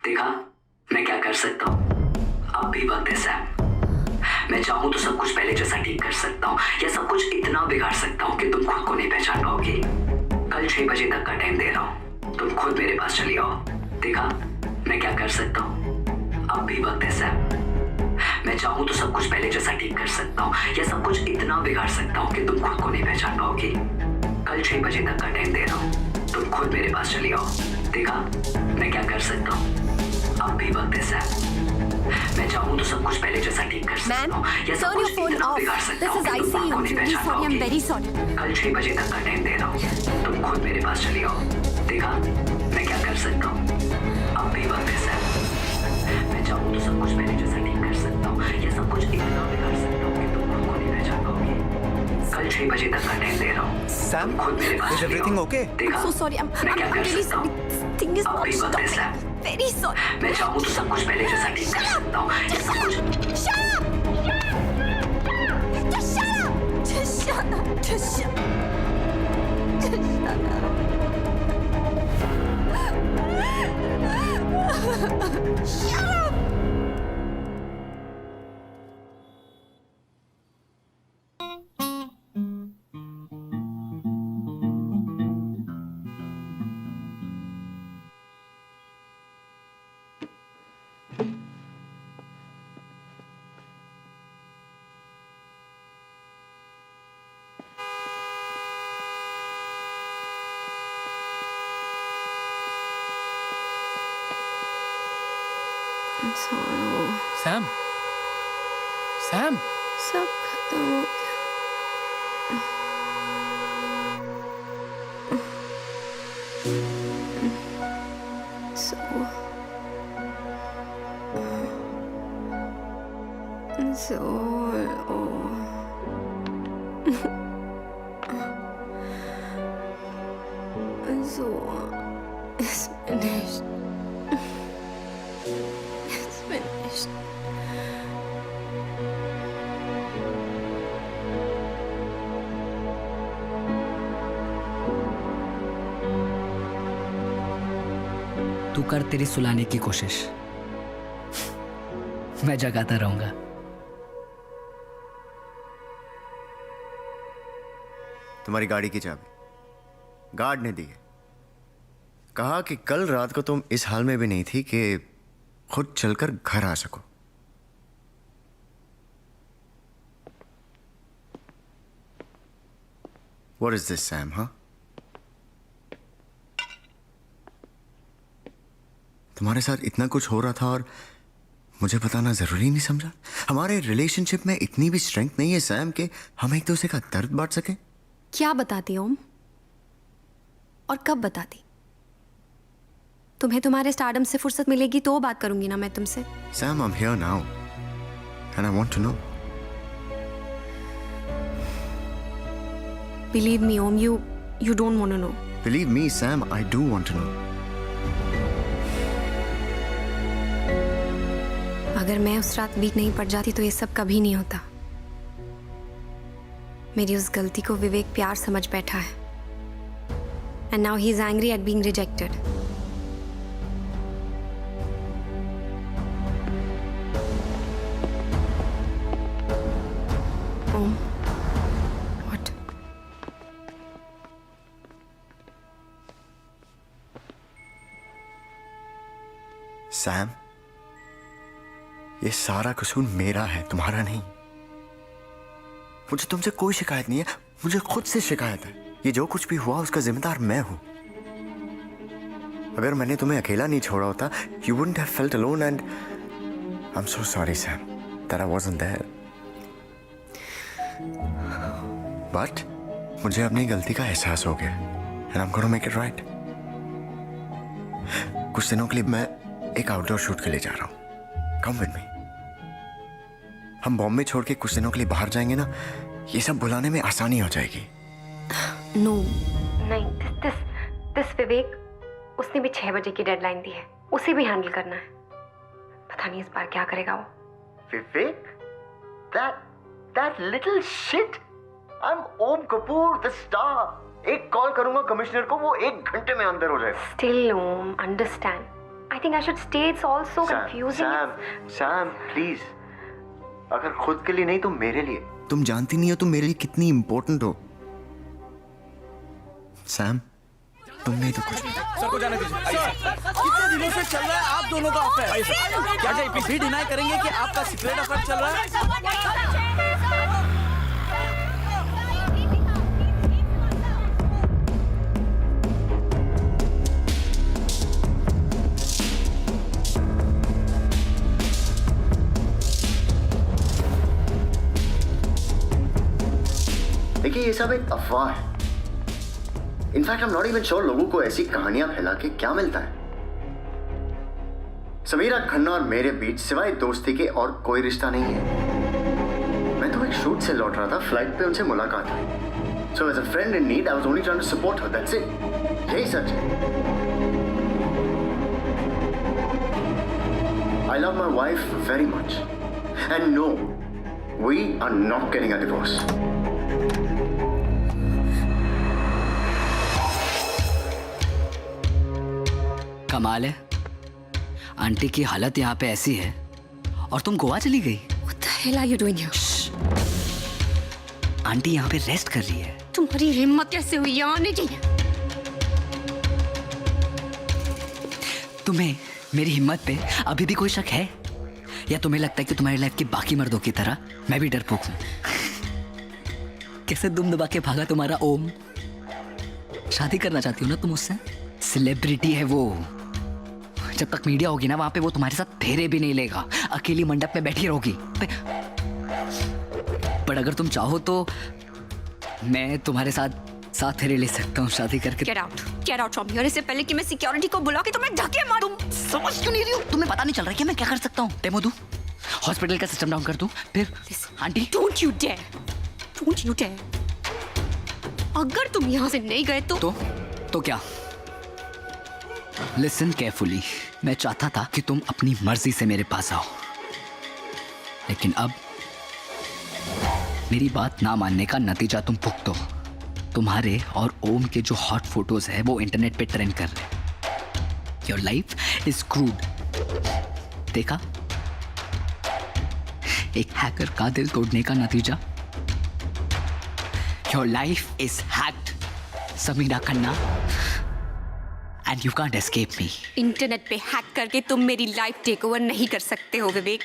देखा मैं क्या कर सकता हूँ। अब भी वक्त है सैम। मैं चाहूँ तो सब कुछ पहले जैसा ठीक कर सकता हूँ, या सब कुछ इतना बिगाड़ सकता हूँ कि तुम खुद को नहीं पहचान पाओगे। कल 6 बजे तक का टाइम दे रहा हूँ, तुम खुद मेरे पास चली आओ। देखा मैं क्या कर सकता हूँ। अब भी वक्त है सैम। मैं चाहूँ तो सब कुछ पहले जैसा ठीक कर सकता हूँ, या सब कुछ इतना बिगाड़ सकता हूँ कि तुम खुद को नहीं पहचान पाओगे। कल 6 बजे तक का टाइम दे रहा हूँ, तुम खुद मेरे पास चली आओ। देखा मैं क्या कर सकता हूँ। अब भी वक्त है सैम। मैं चाहूँ तो सब कुछ पहले जैसा ठीक कर सकता हूँ, या सब कुछ इतना बिगाड़ सकता हूँ कि तुम खुद को नहीं पहचान पाओगे। कल 6 बजे तक का टाइम दे रहा हूँ, तुम खुद मेरे पास चली आओ। देखा मैं क्या कर सकता हूँ। अब भी वक्त है सैम। मैं चाहूँ तो सब कुछ पहले जैसा ठीक कर सकता हूँ, या सब कुछ इतना बिगाड़ सकता हूँ कि तुम खुद को नहीं पहचान पाओगे। कल 6 बजे तक का टाइम दे रहा हूँ, सैम, खुद मेरे पास is everything okay? देखा So sorry. मैं क्या कर सकता हूँ। अब भी वक्त है सैम। Very sorry. मैं चाहूँ तो सब कुछ पहले जैसा ठीक कर सकता हूँ, या सब कुछ। Shut up! Just shut up! Just shut up! Just shut up! Just shut up! Shut up! Sam, Sam, सब खत्म हो गया। So it's finished. It's finished. तू कर तेरी सुलाने की कोशिश, मैं जगाता रहूंगा। तुम्हारी गाड़ी की चाबी गार्ड ने दी है। कहा कि कल रात को तुम इस हाल में भी नहीं थी कि खुद चलकर घर आ सको। What is this, Sam, huh? तुम्हारे साथ इतना कुछ हो रहा था और मुझे बताना जरूरी नहीं समझा? हमारे रिलेशनशिप में इतनी भी स्ट्रेंथ नहीं है सैम कि हम एक दूसरे का दर्द बांट सकें? क्या बताती ओम? और कब बताती? तुम्हें तुम्हारे स्टारडम से फुर्सत मिलेगी तो बात करूंगी ना मैं तुमसे। Sam, I'm here now and I want to know. Believe me, Om, you don't want to know. Believe me, Sam, I do want to know. अगर मैं उस रात वीक नहीं पड़ जाती तो ये सब कभी नहीं होता। मेरी उस गलती को विवेक प्यार समझ बैठा है। And now he is angry at being rejected. Om, what? Sam, ये सारा कसूर मेरा है, तुम्हारा नहीं। मुझे तुमसे कोई शिकायत नहीं है, मुझे खुद से शिकायत है। ये जो कुछ भी हुआ उसका जिम्मेदार मैं हूं। अगर मैंने तुम्हें अकेला नहीं छोड़ा होता, you wouldn't have felt alone and I'm so sorry, Sam, that I wasn't there. But मुझे अपनी गलती का एहसास हो गया and I'm gonna make it right. कुछ दिनों के लिए मैं एक आउटडोर शूट के लिए जा रहा हूँ। Come with me. हम बॉम्बे छोड़ के कुछ दिनों के लिए बाहर जाएंगे ना, ये सब भुलाने में आसानी हो जाएगी। नो नहीं, दिस विवेक, उसने भी 6 बजे की डेडलाइन दी है, उसे भी हैंडल करना है। पता नहीं इस बार क्या करेगा वो। विवेक? That little shit? I'm Om Kapoor, the star. एक कॉल करूंगा कमिश्नर को, वो 1 घंटे में अंदर हो जाएगा। Still, Om, understand. I think I should stay. It's all so confusing. Sam, please. अगर खुद के लिए नहीं तो मेरे लिए। तुम जानती नहीं हो तुम मेरे लिए कितनी इंपॉर्टेंट हो। सैम, तुम नहीं तो कुछ भी। सर को जाने दीजिए। कितने दिनों से चल रहा है आप दोनों का अफेयर? क्या आप भी डिनाई करेंगे कि आपका सीक्रेट अफेयर चल रहा है? देखिए, ये सब एक अफवाह है। In fact I am not even sure लोगों को ऐसी कहानियां फैला के क्या मिलता है। समीरा खन्ना और मेरे बीच सिवाय दोस्ती के और कोई रिश्ता नहीं है। मैं तो एक शूट से लौट रहा था, फ्लाइट पे उनसे मुलाकात हुई। So as a friend in need I was only trying to support her, that's it. यही सच है। I love my wife very much and no, we are not getting a divorce. कमाल है, आंटी की हालत यहाँ पे ऐसी है और तुम गोवा चली गई। What the hell are you doing here? Aunty यहाँ पे रेस्ट कर रही है। तुम्हारी हिम्मत कैसे हुई यहाँ आने की? तुम्हें मेरी हिम्मत पे अभी भी कोई शक है, या तुम्हें लगता है कि तुम्हारी लाइफ की बाकी मर्दों की तरह मैं भी डरपोक हूँ? कैसे दुम दबा के भागा तुम्हारा ओम। शादी करना चाहती हो ना तुम उससे? सेलिब्रिटी है वो। जब तक मीडिया होगी ना, वहां पे वो तुम्हारे साथ फेरे भी नहीं लेगा, अकेली मंडप में बैठी रहोगी। पर अगर तुम चाहो तो मैं तुम्हारे साथ फेरे ले सकता हूँ शादी करके। Get out from here। इससे पहले कि मैं सिक्योरिटी को बुला के तुम्हें धक्के मारूं। समझ क्यों नहीं रही हो? तुम्हें पता नहीं चल रहा कि मैं क्या कर सकता हूँ? डेमो दूं, हॉस्पिटल का सिस्टम डाउन कर दूं, फिर आंटी। Don't you dare। अगर तुम यहाँ से नहीं गए तो क्या? लिसन केयरफुली, मैं चाहता था कि तुम अपनी मर्जी से मेरे पास आओ, लेकिन अब मेरी बात ना मानने का नतीजा तुम भुगतो। तुम्हारे और ओम के जो हॉट फोटोज है वो इंटरनेट पे ट्रेंड कर रहे। Your life is crude. देखा, एक हैकर का दिल तोड़ने का नतीजा। Your life is hacked, Samira Khanna, and you can't escape me. Internet पे हैक करके तुम मेरी लाइफ टेक ओवर नहीं कर सकते हो विवेक।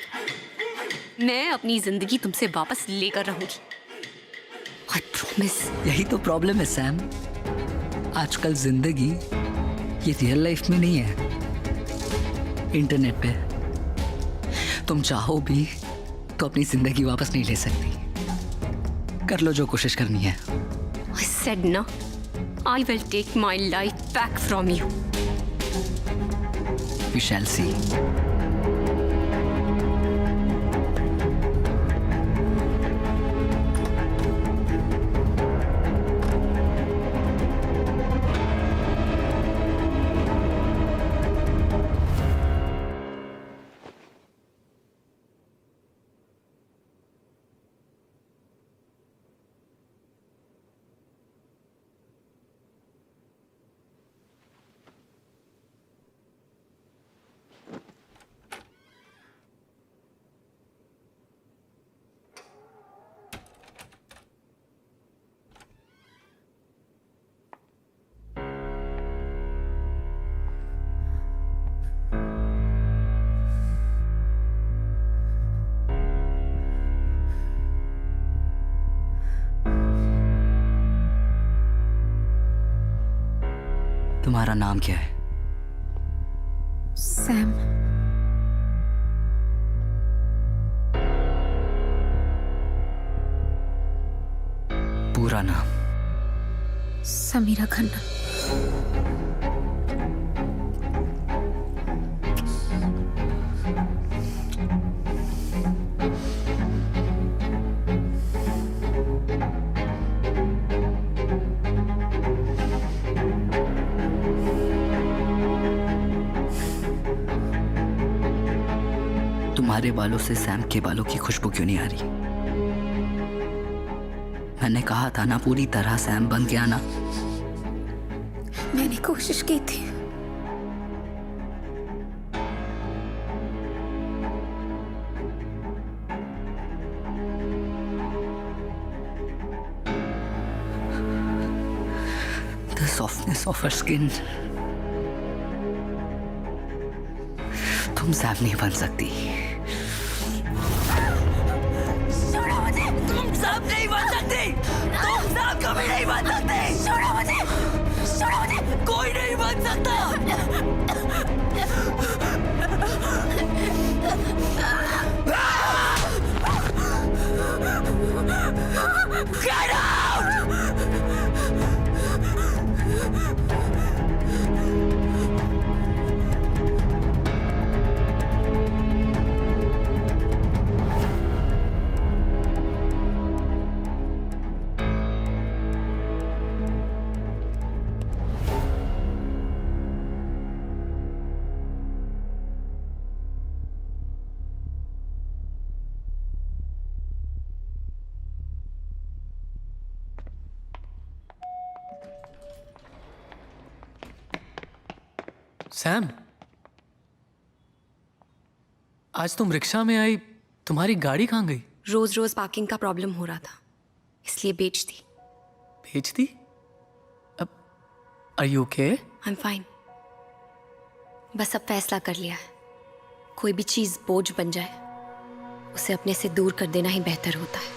मैं अपनी जिंदगी तुमसे वापस लेकर रहूंगी। I promise. यही तो प्रॉब्लम है सैम, आजकल जिंदगी ये रियल लाइफ में नहीं है। इंटरनेट पे तुम चाहो भी तो अपनी जिंदगी वापस नहीं ले सकती। कर लो जो कोशिश करनी है। I said no. I will take my life back from you. We shall see. तुम्हारा नाम क्या है? सैम। पूरा नाम? समीरा खन्ना। तुम्हारे बालों से सैम के बालों की खुशबू क्यों नहीं आ रही? मैंने कहा था ना पूरी तरह सैम बन के आना। मैंने कोशिश की थी। The softness of her skin. तुम सैम नहीं बन सकती। तुम सैम नहीं बन सकती। तुम सैम कभी नहीं बन सकती। छोड़ो मुझे। छोड़ो मुझे। कोई नहीं बन सकता। Get out! सैम, आज तुम रिक्शा में आई, तुम्हारी गाड़ी कहाँ गई? रोज रोज पार्किंग का प्रॉब्लम हो रहा था, इसलिए बेच दी। बेच दी? अब are you okay? I am fine. बस अब फैसला कर लिया है, कोई भी चीज बोझ बन जाए उसे अपने से दूर कर देना ही बेहतर होता है।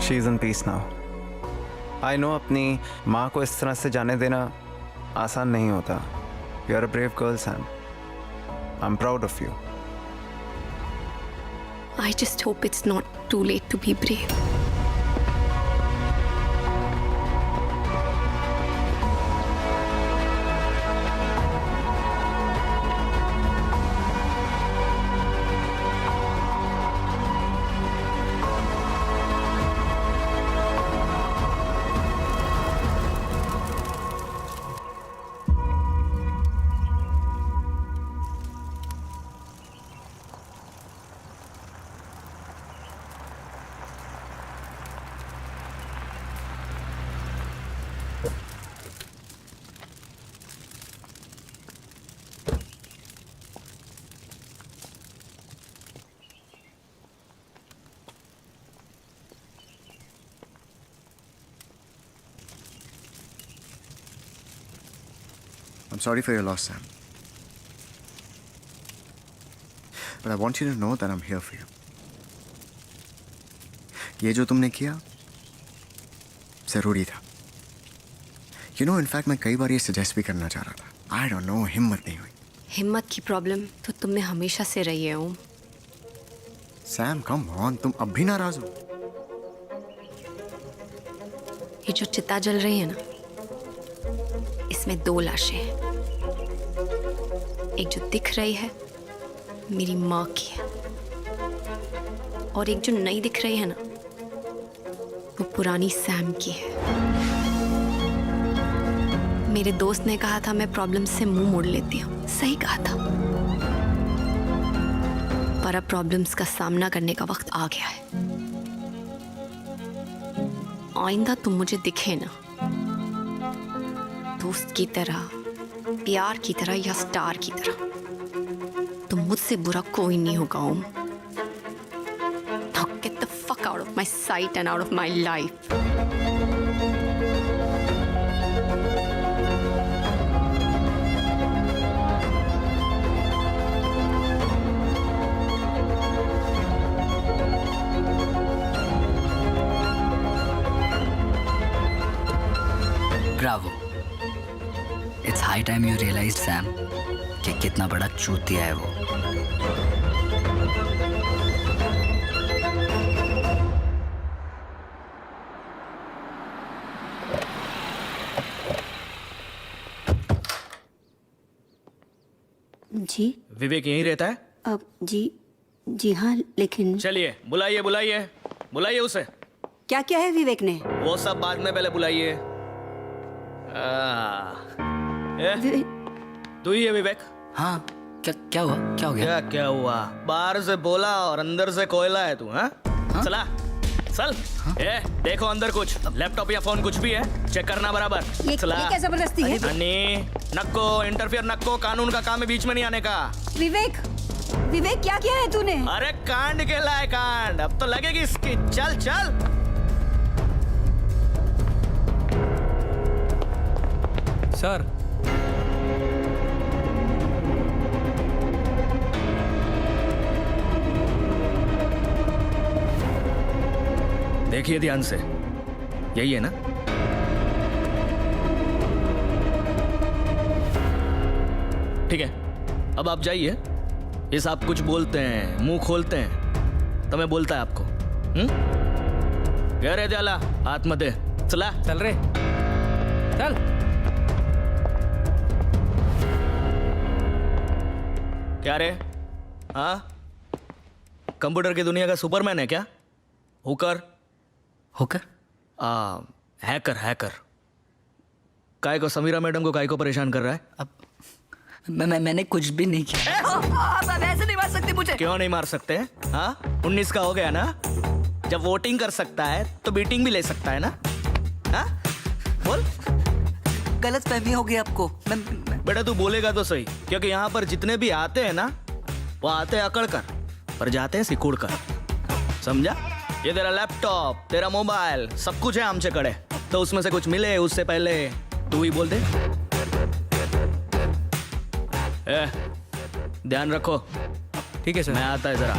She is in peace now. I know अपनी माँ को इस तरह से जाने देना आसान नहीं होता। You are a brave girl Sam. I am proud of you. I just hope it's not too late to be brave. I'm sorry for your loss, Sam. But I want you to know that I'm here for you. ये जो तुमने किया जरूरी था. You know, in fact, मैं कई बार ये suggest भी करना चाह रहा था. I don't know, हिम्मत नहीं हुई. हिम्मत की प्रॉब्लम तो तुम में हमेशा से रही है ओम. सैम, come on, तुम अब भी नाराज हो. ये जो चिता जल रही है ना, इसमें 2 लाशें हैं. एक जो दिख रही है मेरी माँ की है, और एक जो नहीं दिख रही है ना, वो पुरानी सैम की है. मेरे दोस्त ने कहा था मैं प्रॉब्लम से मुंह मोड़ लेती हूँ. सही कहा था, पर अब प्रॉब्लम्स का सामना करने का वक्त आ गया है. आइंदा तुम मुझे दिखे ना, दोस्त की तरह, प्यार की तरह या स्टार की तरह, तो मुझसे बुरा कोई नहीं होगा ओम. Now get the fuck out of my sight and out of my life. Bravo. It's high time you realized, Sam, कि कितना बड़ा चूतिया है वो. जी विवेक यहीं रहता है? अब जी हाँ, लेकिन चलिए बुलाइए बुलाइए बुलाइए उसे. क्या क्या है विवेक ने? वो सब बाद में, पहले बुलाइए. तू ही है विवेक? हाँ. क्या हुआ? क्या हो गया? क्या हुआ? बाहर से बोला और अंदर से कोयला है तू. हाँ? चला चल. देखो अंदर कुछ लैपटॉप या फोन कुछ भी है, चेक करना बराबर. ये क्या जबरदस्ती है? नक्को इंटरफियर नक्को, कानून का काम है, बीच में नहीं आने का. विवेक क्या किया है तूने? अरे कांड के लाए कांड, अब तो लगेगी इसकी. चल चल. सर, देखिए ध्यान से, यही है ना? ठीक है, अब आप जाइए. ये साहब कुछ बोलते हैं, मुंह खोलते हैं, तो मैं बोलता है आपको. क्या रे जाला, हाथ मत दे. चला चल रे, चल. क्या रे? हाँ, कंप्यूटर की दुनिया का सुपरमैन है क्या? Hooker hacker. काय को समीरा मैडम को काय को परेशान कर रहा है? अब मैंने कुछ भी नहीं किया. आप ऐसे नहीं मार सकते मुझे. क्यों नहीं मार सकते? हाँ, 19 का हो गया ना, जब वोटिंग कर सकता है तो बीटिंग भी ले सकता है ना. हाँ बोल. गलत फहमी हो गई आपको. बेटा तू बोलेगा तो सही, क्योंकि यहाँ पर जितने भी आते हैं ना, वो आते हैं अकड़ कर, पर जाते हैं सिकुड़ कर. समझा? ये तेरा लैपटॉप, तेरा मोबाइल, सब कुछ है हमसे कड़े, तो उसमें से कुछ मिले उससे पहले तू ही बोल दे. ध्यान रखो. ठीक है सर. मैं आता है जरा.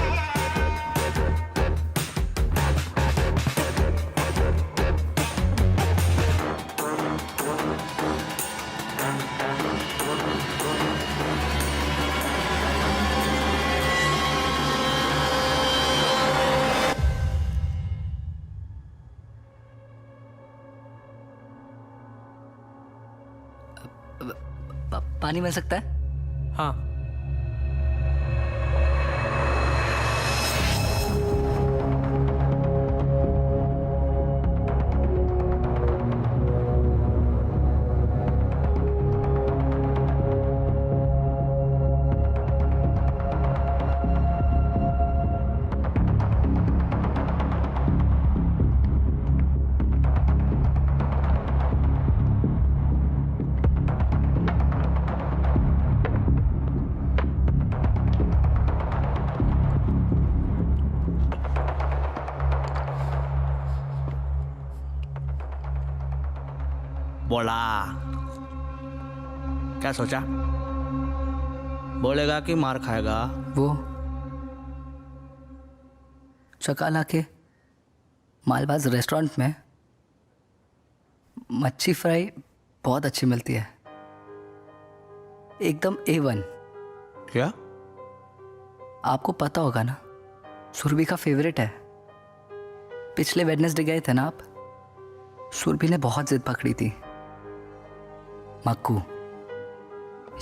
पानी मिल सकता है? हाँ. बोला क्या सोचा? बोलेगा कि मार खाएगा? वो चकाला के मालबाज रेस्टोरेंट में मच्छी फ्राई बहुत अच्छी मिलती है, एकदम A1। क्या? आपको पता होगा ना, सुरभि का फेवरेट है। पिछले वेडनेसडे गए थे ना आप, सुरभि ने बहुत जिद पकड़ी थी। मक्कू,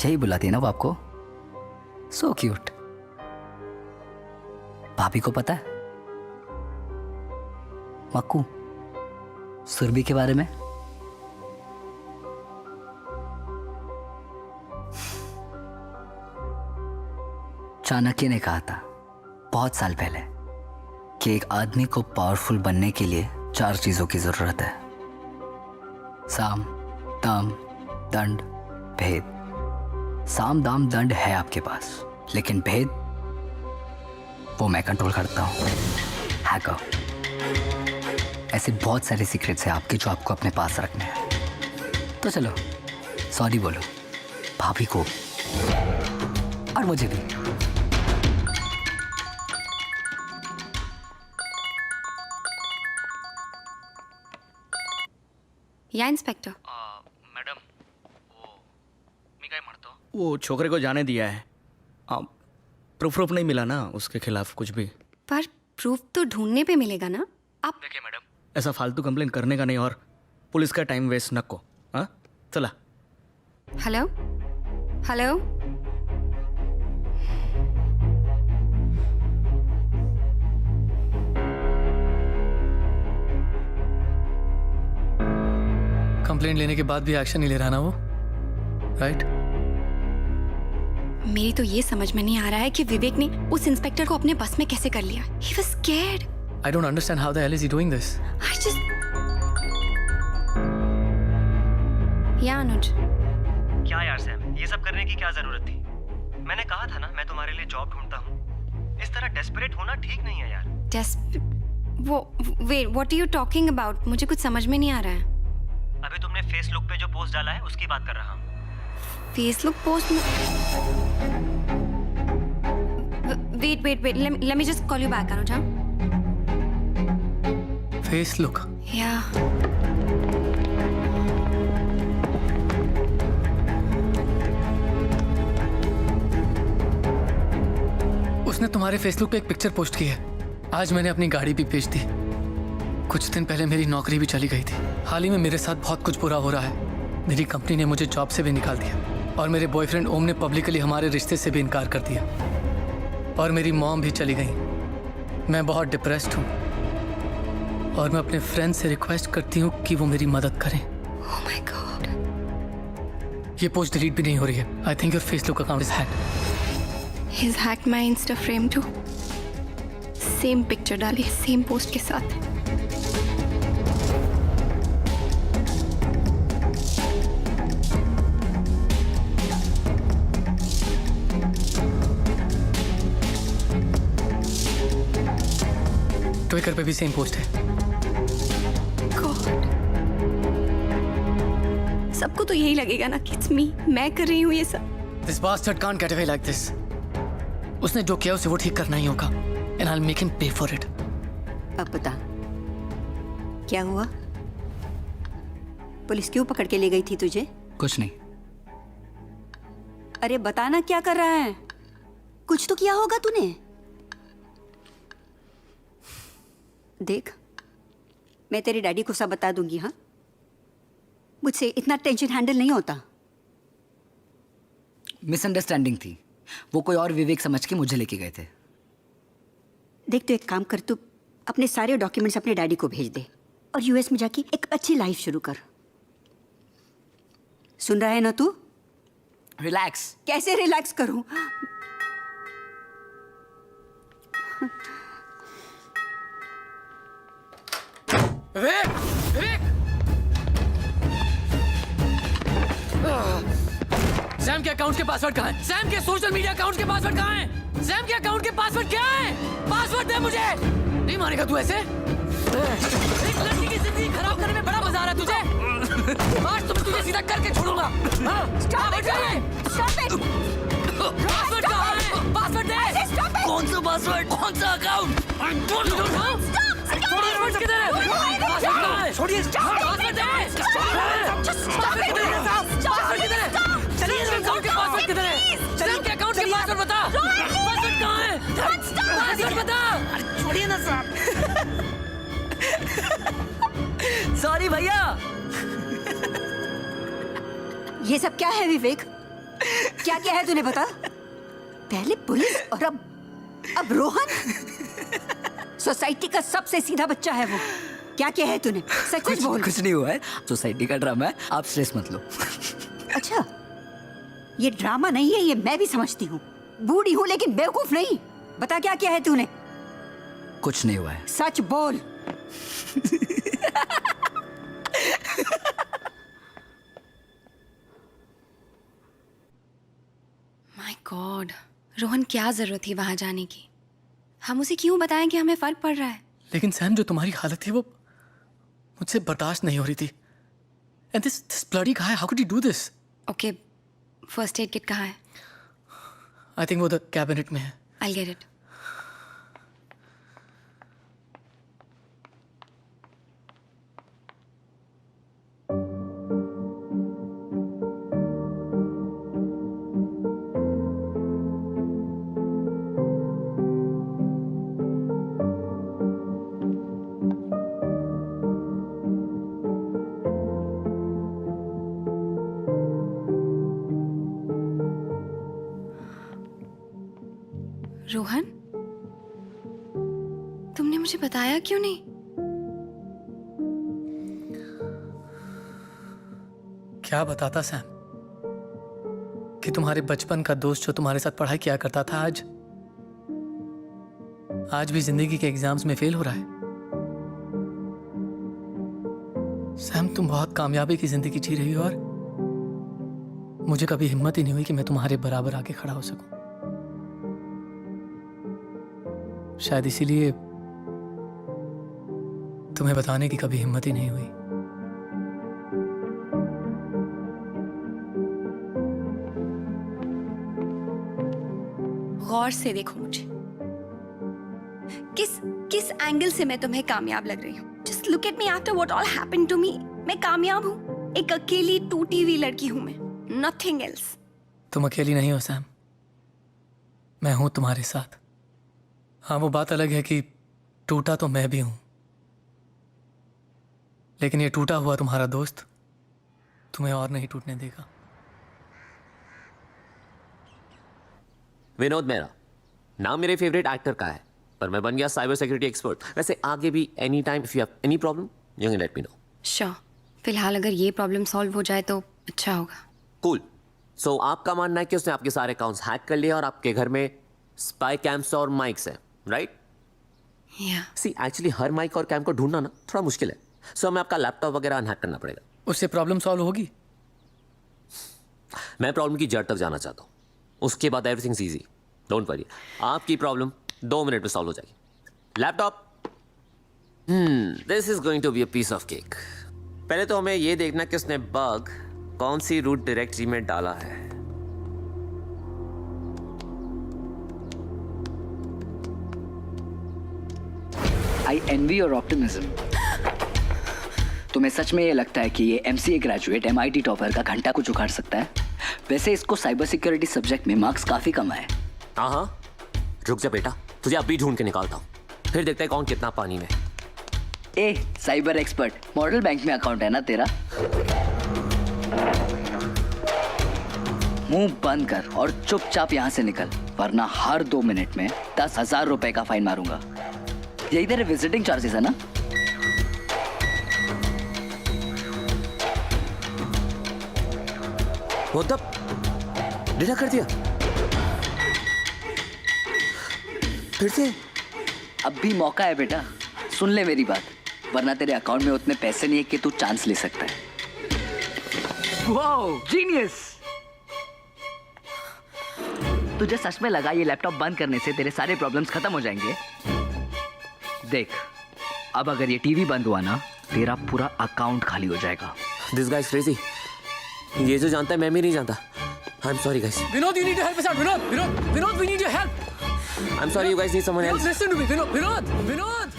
यही बुलाती है ना वो आपको? So cute. भाभी को पता है मक्कू सुरभि के बारे में? चाणक्य ने कहा था बहुत साल पहले कि एक आदमी को पावरफुल बनने के लिए 4 चीजों की जरूरत है: साम, दाम, दंड, भेद। साम, दाम, दंड है आपके पास, लेकिन भेद वो मैं कंट्रोल करता हूं। हैकर। ऐसे बहुत सारे सीक्रेट्स हैं आपके जो आपको अपने पास रखने हैं। तो चलो सॉरी बोलो भाभी को और मुझे भी। या इंस्पेक्टर? मैडम, वो छोकरे को जाने दिया है। प्रूफ नहीं मिला ना उसके खिलाफ कुछ भी। पर प्रूफ तो ढूंढने पे मिलेगा ना। आप देखिए मैडम, ऐसा फालतू कंप्लेन करने का नहीं और पुलिस का टाइम वेस्ट नको। हाँ चला। हेलो हेलो, कंप्लेंट लेने के बाद भी एक्शन नहीं ले रहा ना वो, राइट? मेरी तो ये समझ में नहीं आ रहा है कि विवेक ने उस इंस्पेक्टर को अपने बस में कैसे कर लिया। He was scared. I don't understand how the hell is he doing this? I just... या अनुज, क्या यार सैम, ये सब करने की क्या जरूरत थी? मैंने कहा था ना मैं तुम्हारे लिए जॉब ढूंढता हूँ। इस तरह डेस्परेट होना ठीक नहीं है यार। wait, what are you talking about? मुझे कुछ समझ में नहीं आ रहा है। अभी तुमने फेसबुक पे जो पोस्ट डाला है उसकी बात कर रहा हूँ। फेसबुक पोस्ट में... wait, let me just call you back, Anuj. Face look? या उसने तुम्हारे फेसबुक पे एक पिक्चर पोस्ट की है। आज मैंने अपनी गाड़ी भी बेच दी। कुछ दिन पहले मेरी नौकरी भी चली गई थी। हाल ही में मेरे साथ बहुत कुछ बुरा हो रहा है। मेरी कंपनी ने मुझे जॉब से भी निकाल दिया और मेरे बॉयफ्रेंड ओम ने पब्लिकली हमारे रिश्ते से भी इनकार कर दिया और मेरी मॉम भी चली गई। मैं बहुत डिप्रेस्ड हूँ और मैं अपने फ्रेंड से रिक्वेस्ट करती हूँ कि वो मेरी मदद करें। Oh my God. ये पोस्ट डिलीट भी नहीं हो रही है। I think your Facebook account is hacked. He's hacked my Insta frame too. Same picture डाली सेम पोस्ट के साथ। ट्विटर पे भी सेम पोस्ट है। God. सबको तो यही लगेगा ना कि it's me, मैं कर रही हूँ ये सब। This bastard can't get away like this. उसने जो किया उसे वो ठीक करना ही होगा। And I'll make him pay for it. अब बता क्या हुआ? पुलिस क्यों पकड़ के ले गई थी तुझे? कुछ नहीं। अरे बताना क्या कर रहा है? कुछ तो किया होगा तूने। देख, मैं तेरे डैडी को सब बता दूंगी। हाँ, मुझसे इतना टेंशन हैंडल नहीं होता। मिसअंडरस्टैंडिंग थी। वो कोई और विवेक समझ के मुझे लेके गए थे। देख, तो एक काम कर, तू अपने सारे डॉक्यूमेंट्स अपने डैडी को भेज दे और यूएस में जाके एक अच्छी लाइफ शुरू कर। सुन रहा है ना तू? रिलैक्स। कैसे रिलैक्स करूं? विवेक! विवेक! सैम के अकाउंट के पासवर्ड कहाँ है? सैम के सोशल मीडिया अकाउंट के पासवर्ड कहाँ है? सैम के अकाउंट के पासवर्ड क्या है? पासवर्ड दे मुझे। नहीं मानेगा तू ऐसे? एक लड़की की जिंदगी खराब करने में बड़ा मजा आ रहा है तुझे? आज तो मैं तुझे सीधा करके छोड़ूंगा। हाँ? पासवर्ड कहाँ है? पासवर्ड दे। कौन सा पासवर्ड? कौन सा अकाउंट? पासवर्ड किधर है? पासवर्ड कहाँ है? छोड़िए। पासवर्ड दे। पासवर्ड किधर है? चलिए इस अकाउंट के पासवर्ड किधर है? चलिए इनके अकाउंट के पासवर्ड बता। पासवर्ड कहाँ है? पासवर्ड बता। छोड़िए ना साहब। सॉरी भैया। ये सब क्या है विवेक? क्या क्या है तूने बता? पहले पुलिस और अब रोहन। सोसाइटी का सबसे सीधा बच्चा है वो। क्या क्या है तूने? सच बोल। कुछ नहीं हुआ है, सोसाइटी का ड्रामा है, आप स्ट्रेस मत लो। अच्छा, ये ड्रामा नहीं है, ये मैं भी समझती हूँ। बूढ़ी हूँ लेकिन बेवकूफ नहीं। बता क्या क्या है तूने? कुछ नहीं हुआ है। सच बोल। माय गॉड, रोहन क्या जरूरत थी वहां जाने की? हम उसे क्यों बताएं कि हमें फर्क पड़ रहा है? लेकिन सैम, जो तुम्हारी हालत थी वो मुझसे बर्दाश्त नहीं हो रही थी। And this bloody guy, how could you do this? Okay, first aid kit कहाँ है? आई थिंक वो द कैबिनेट में है। I get it. रोहन, तुमने मुझे बताया क्यों नहीं? क्या बताता सैम कि तुम्हारे बचपन का दोस्त जो तुम्हारे साथ पढ़ाई किया करता था आज भी जिंदगी के एग्जाम्स में फेल हो रहा है। सैम, तुम बहुत कामयाबी की जिंदगी जी रही हो और मुझे कभी हिम्मत ही नहीं हुई कि मैं तुम्हारे बराबर आके खड़ा हो सकूं। शायद इसीलिए तुम्हें बताने की कभी हिम्मत ही नहीं हुई। गौर से देखो मुझे। किस एंगल से मैं तुम्हें कामयाब लग रही हूँ? Just look at me after what all happened to me. मैं कामयाब हूँ। एक अकेली टूटी हुई लड़की हूँ मैं, नथिंग एल्स। तुम अकेली नहीं हो सैम, मैं हूं तुम्हारे साथ। हाँ, वो बात अलग है कि टूटा तो मैं भी हूं, लेकिन ये टूटा हुआ तुम्हारा दोस्त तुम्हें और नहीं टूटने देगा। विनोद मेरा नाम मेरे फेवरेट एक्टर का है, पर मैं बन गया साइबर सिक्योरिटी एक्सपर्ट। वैसे आगे भी any time if you have any problem you can let me know. Sure. फिलहाल अगर ये प्रॉब्लम सॉल्व हो जाए तो अच्छा होगा। कूल। सो आपका मानना है कि उसने आपके सारे अकाउंट्स हैक कर लिए और आपके घर में स्पाई कैम्स और माइक्स हैं, राइट? सी एक्चुअली हर माइक और कैम को ढूंढना ना थोड़ा मुश्किल है, सो हमें आपका लैपटॉप वगैरह अनहैक करना पड़ेगा। उससे प्रॉब्लम सॉल्व होगी? मैं प्रॉब्लम की जड़ तक जाना चाहता हूँ, उसके बाद everything is easy, don't worry. आपकी प्रॉब्लम 2 मिनट में सॉल्व हो जाएगी। Laptop, this is going to be a piece of cake. पहले तो हमें ये देखना कि उसने बग कौन सी रूट डायरेक्टरी में डाला है। आई एनवी योर ऑप्टिमिज्म। तुम्हें सच में ये लगता है कि ये MCA ग्रेजुएट MIT टॉपर का घंटा कुछ उखाड़ सकता है? वैसे इसको साइबर सिक्योरिटी सब्जेक्ट में मार्क्स काफी कम आए। हाँ, रुक जा बेटा, तुझे अभी ढूंढ के निकालता हूँ, फिर देखते हैं कौन कितना पानी में। ए साइबर एक्सपर्ट, मॉडल बैंक में अकाउंट है ना तेरा? मुंह बंद कर और चुपचाप यहाँ से निकल, वरना हर 2 मिनट में 10,000 रुपए का फाइन मारूंगा। यही तेरे विजिटिंग चार्जेस है ना? वो तब डिलीट कर दिया फिर से? अब भी मौका है बेटा, सुन ले मेरी बात, वरना तेरे अकाउंट में उतने पैसे नहीं है कि तू चांस ले सकता है। Wow, genius! तुझे सच में लगा ये लैपटॉप बंद करने से तेरे सारे प्रॉब्लम्स खत्म हो जाएंगे? देख, अब अगर ये टीवी बंद हुआ ना, तेरा पूरा अकाउंट खाली हो जाएगा। This guys crazy. ये जो जानता है मैं भी नहीं जानता। I am sorry guys. Vinod, you need to help us out. Vinod, we need your help. I am sorry, you guys need someone Vinod, else. listen to me. Vinod.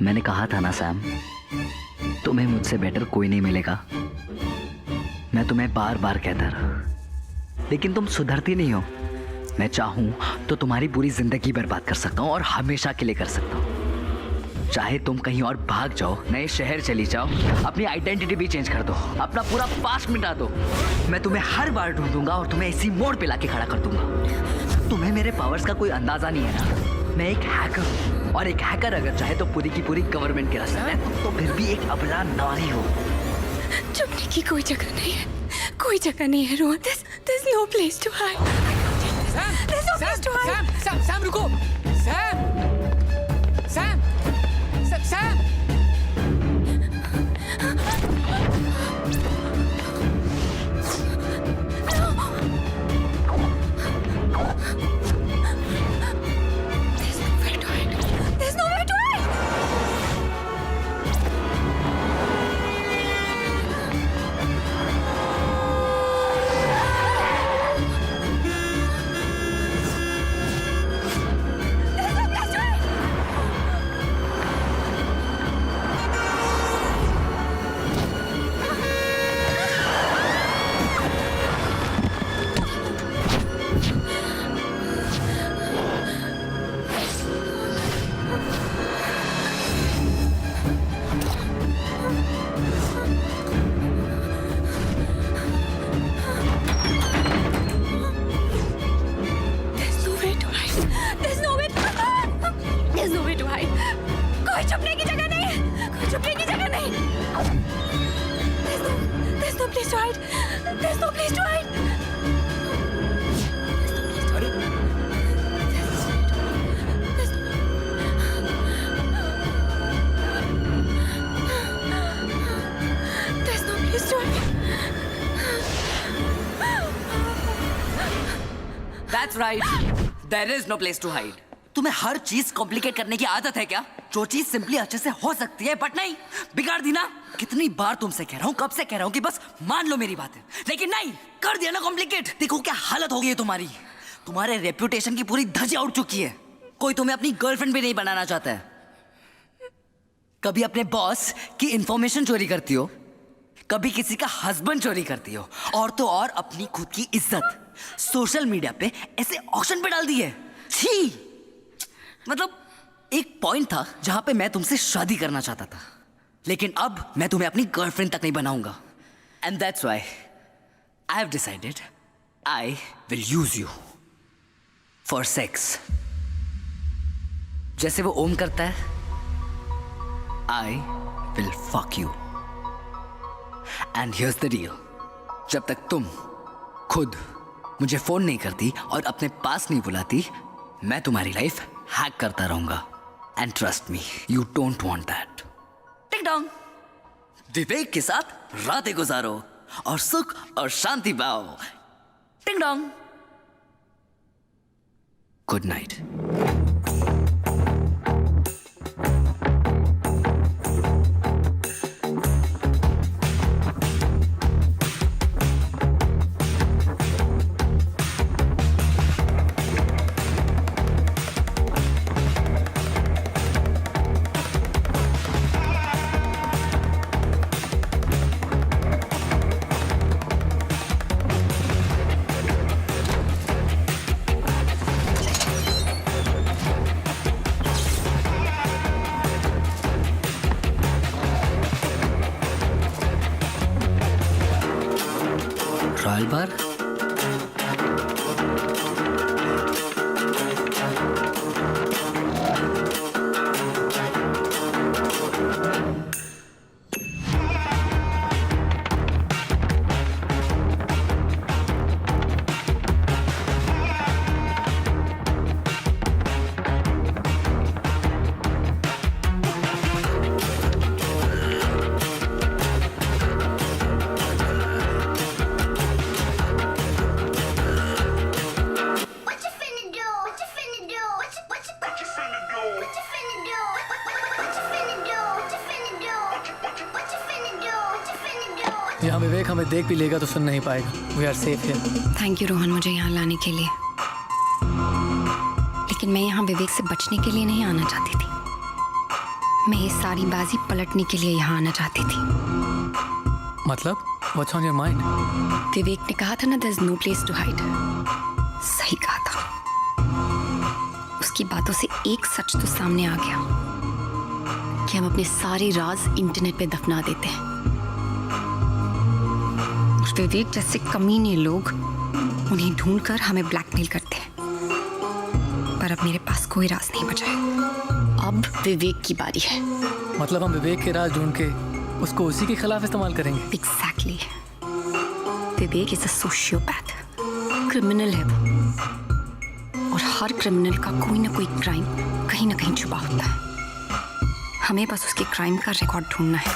मैंने कहा था ना सैम, तुम्हें मुझसे बेटर कोई नहीं मिलेगा। मैं तुम्हें बार बार कहता रहा, लेकिन तुम सुधरती नहीं हो। मैं चाहूं तो तुम्हारी पूरी जिंदगी बर्बाद कर सकता हूं और हमेशा के लिए कर सकता हूं। चाहे तुम कहीं और भाग जाओ, नए शहर चली जाओ, अपनी आइडेंटिटी भी चेंज कर दो, अपना पूरा पास्ट मिटा दो, मैं तुम्हें हर बार ढूंढूंगा और तुम्हें इसी मोड़ पे लाके खड़ा कर दूंगा। तुम्हें मेरे पावर्स का कोई अंदाजा नहीं है ना। मैं एक हैकर हूं, और एक हैकर अगर चाहे तो पूरी की पूरी गवर्नमेंट के रास्ते में, तो फिर भी एक अबला नारी हो। छुपने की कोई जगह नहीं है, कोई जगह नहीं है Rohan. There's no place to hide. There's no place to hide. Sam रुको। Sam. There's nowhere to hide. कोई छुपने की जगह नहीं है, कोई छुपने की जगह नहीं। There's no place to hide. There's no place to hide. There's no place to hide. That's right. There is no place to hide. तुम्हें हर चीज कॉम्प्लिकेट करने की आदत है क्या? जो चीज सिंपली अच्छे से हो सकती है, बट नहीं, बिगाड़ दी ना। कितनी बार तुमसे कह रहा हूँ, कब से कह रहा हूँ कि बस मान लो मेरी बात है, लेकिन नहीं, कर दिया ना कॉम्प्लिकेट। देखो क्या हालत हो गई है तुम्हारी। तुम्हारे रेप्यूटेशन की पूरी धज्जियां उड़ चुकी है। कोई तुम्हें अपनी गर्लफ्रेंड भी नहीं बनाना चाहता है। कभी अपने बॉस की इंफॉर्मेशन चोरी करती हो, कभी किसी का हस्बैंड चोरी करती हो, और तो और अपनी खुद की इज्जत सोशल मीडिया पे ऐसे ऑक्शन पे डाल दी है। छी! मतलब एक पॉइंट था जहां पे मैं तुमसे शादी करना चाहता था, लेकिन अब मैं तुम्हें अपनी गर्लफ्रेंड तक नहीं बनाऊंगा। And that's why I have decided I will use you for sex. जैसे वो ओम करता है, I will fuck you. And here's the deal, जब तक तुम खुद मुझे फोन नहीं करती और अपने पास नहीं बुलाती, मैं तुम्हारी लाइफ हैक करता रहूंगा। And trust me, you don't want that. टिक डॉन्ग, विवेक के साथ रातें गुजारो और सुख और शांति पाओ। टिंग डॉन्ग, गुड नाइट। रॉयल बार, यहाँ विवेक हमें देख भी लेगा तो सुन नहीं पाएगा. We are safe here. Thank you Rohan मुझे यहाँ लाने के लिए. लेकिन मैं यहाँ विवेक से बचने के लिए नहीं आना चाहती थी. मैं ये सारी बाजी पलटने के लिए यहाँ आना चाहती थी. मतलब? What's on your mind? विवेक ने कहा था ना there's no place to hide. सही कहा था. उसकी बातों से एक सच तो सामने आ गया कि हम अपने सारे राज इंटरनेट पे दफना देते हैं. और विवेक जैसे कमीने लोग उन्हें ढूंढकर हमें ब्लैकमेल करते हैं. पर अब मेरे पास कोई राज नहीं बचा है. अब विवेक की बारी है. मतलब हम विवेक के राज ढूंढ के उसको उसी के खिलाफ इस्तेमाल करेंगे. Exactly. Vivek is a sociopath. Criminal है वो. और हर क्रिमिनल का कोई ना कोई क्राइम कहीं ना कहीं छुपा होता है. हमें बस उसके क्राइम का रिकॉर्ड ढूंढना है.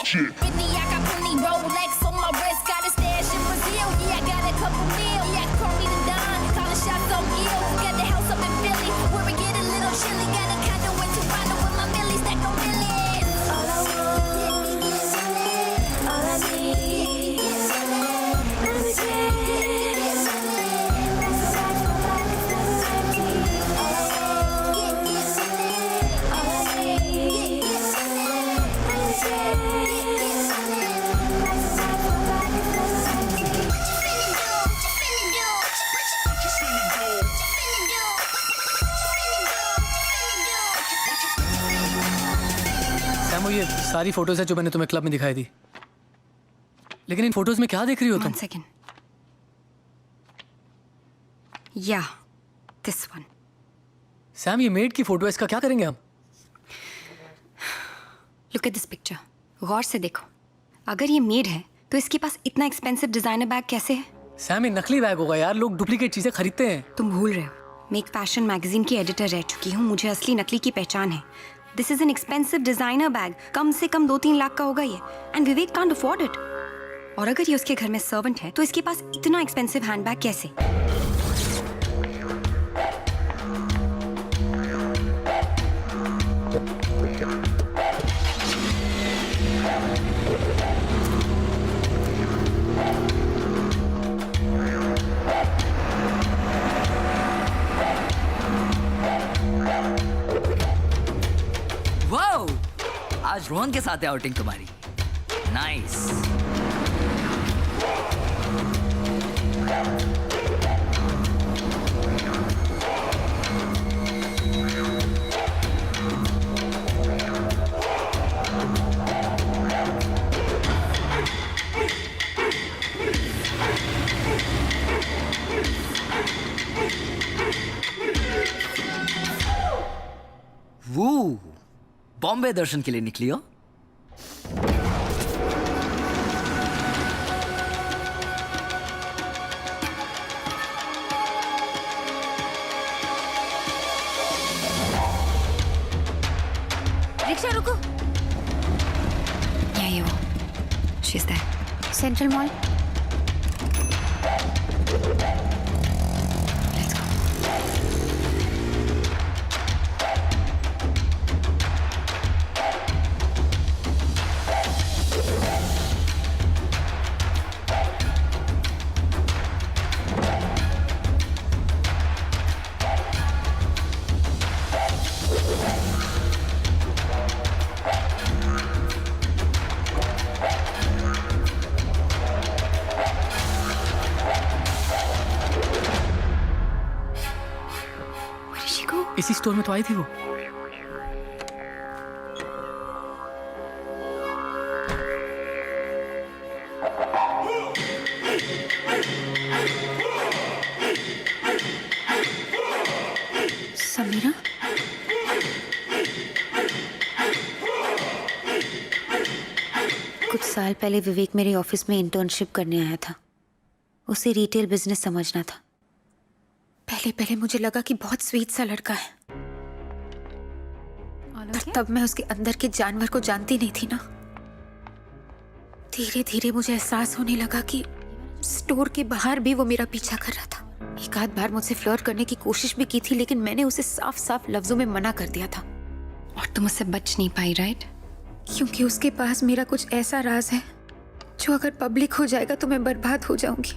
Shit. Whitney, I got plenty Rolex on my wrist, got a stash in Brazil. Yeah, I got a couple mil. Yeah, call me the Don, calling shots on you. Got the house up in Philly, where we get a little chilly. Got a condo in Toronto with my millies, stack on millions. All I want is all I need is सैमो, ये सारी photos है जो मैंने तुम्हें club में दिखाई दी. लेकिन इन photos में क्या देख रही हो तुम? 1 second. Yeah, this one. Sam, ये मेड की फोटो है, इसका क्या करेंगे हम? Look at this picture. गौर से देखो. अगर ये मेड है तो इसके पास इतना एक्सपेंसिव डिजाइनर बैग कैसे है? सैम, ये नकली बैग होगा यार. लोग डुप्लीकेट चीजें खरीदते हैं. तुम भूल रहे हो. मैं एक फैशन मैगजीन की एडिटर रह चुकी हूँ. मुझे असली नकली की पहचान है. This is an expensive designer bag. कम से कम 2-3 लाख का होगा ये. And Vivek can't afford it. और अगर ये उसके घर में सर्वेंट है तो इसके पास इतना एक्सपेंसिव हैंडबैग कैसे? वाओ! आज रोहन के साथ है आउटिंग तुम्हारी. नाइस. वो बॉम्बे दर्शन के लिए निकली हो? रिक्शा रुको. यही वो. She's there. Central Mall. Let's go. इसी स्टोर में तो आई थी वो. समीरा? कुछ साल पहले विवेक मेरे ऑफिस में इंटर्नशिप करने आया था. उसे रिटेल बिजनेस समझना था. पहले पहले मुझे लगा कि बहुत स्वीट सा लड़का है, पर तब मैं उसके अंदर के जानवर को जानती नहीं थी ना। धीरे धीरे मुझे एहसास होने लगा कि स्टोर के बाहर भी वो मेरा पीछा कर रहा था। एक आध बार मुझसे फ्लर्ट करने की कोशिश भी की थी, लेकिन मैंने उसे साफ साफ लफ्जों में मना कर दिया था। और तुम उससे बच नहीं पाई, राइट? क्योंकि उसके पास मेरा कुछ ऐसा राज है जो अगर पब्लिक हो जाएगा तो मैं बर्बाद हो जाऊंगी।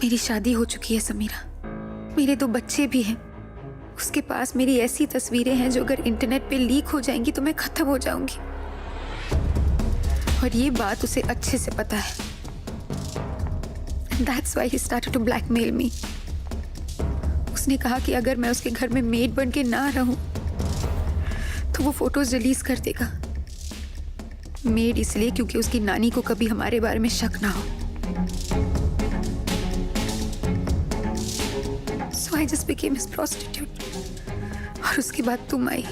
मेरी शादी हो चुकी है समीरा, मेरे 2 बच्चे भी हैं। उसके पास मेरी ऐसी तस्वीरें हैं जो अगर इंटरनेट पे लीक हो जाएंगी तो मैं खत्म हो जाऊंगी, और ये बात उसे अच्छे से पता है। That's why he started to blackmail me. उसने कहा कि अगर मैं उसके घर में मेड बन के ना रहूं तो वो फोटोज रिलीज कर देगा। मेड इसलिए क्योंकि उसकी नानी को कभी हमारे बारे में शक ना हो। So I just became his prostitute. और उसके बाद तुम आई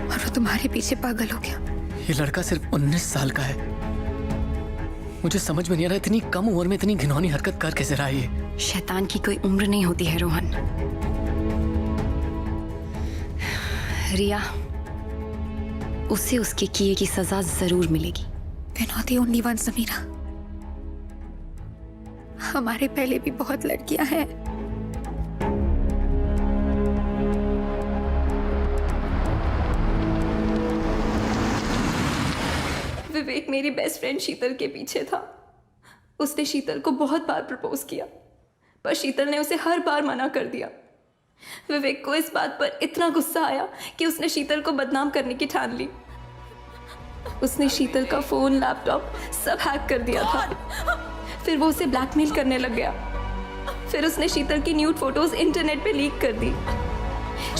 और वो तुम्हारे पीछे पागल हो गया। ये लड़का सिर्फ 19 साल का है। मुझे समझ में नहीं आ रहा इतनी कम उम्र में इतनी घिनौनी हरकत कर कैसे रहा है ये। शैतान की कोई उम्र नहीं होती है रोहन। रिया, उसे उसके किए की सजा जरूर मिलेगी। We're not the only ones, Samira. हमारे पहले भी बहुत लड़कियां हैं। विवेक मेरी बेस्ट फ्रेंड शीतल के पीछे था। उसने शीतल को बहुत बार प्रपोज किया, पर शीतल ने उसे हर बार मना कर दिया। विवेक को इस बात पर इतना गुस्सा आया कि उसने शीतल को बदनाम करने की ठान ली। उसने शीतल का फोन, लैपटॉप सब हैक कर दिया था। फिर वो उसे ब्लैकमेल करने लग गया। फिर उसने शीतल की न्यूड फोटोज इंटरनेट पे लीक कर दी।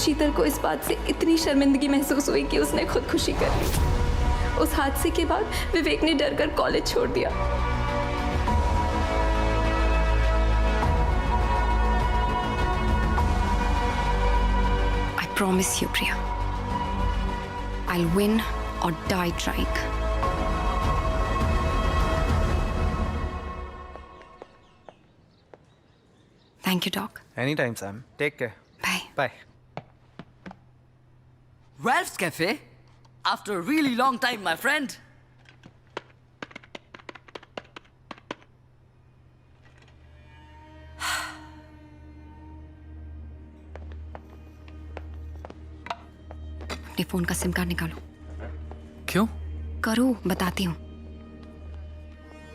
शीतल को इस बात से इतनी शर्मिंदगी महसूस हुई कि उसने खुदकुशी कर ली। उस हादसे के बाद विवेक ने डरकर कॉलेज छोड़ दिया। I promise you, Priya, I'll win or die trying. Thank you, Doc. Anytime, Sam. Take care. Bye. Bye. Ralph's Cafe? After a really long time, my friend. अपने फोन का सिम कार्ड निकालो। क्यों? करो, बताती हूँ।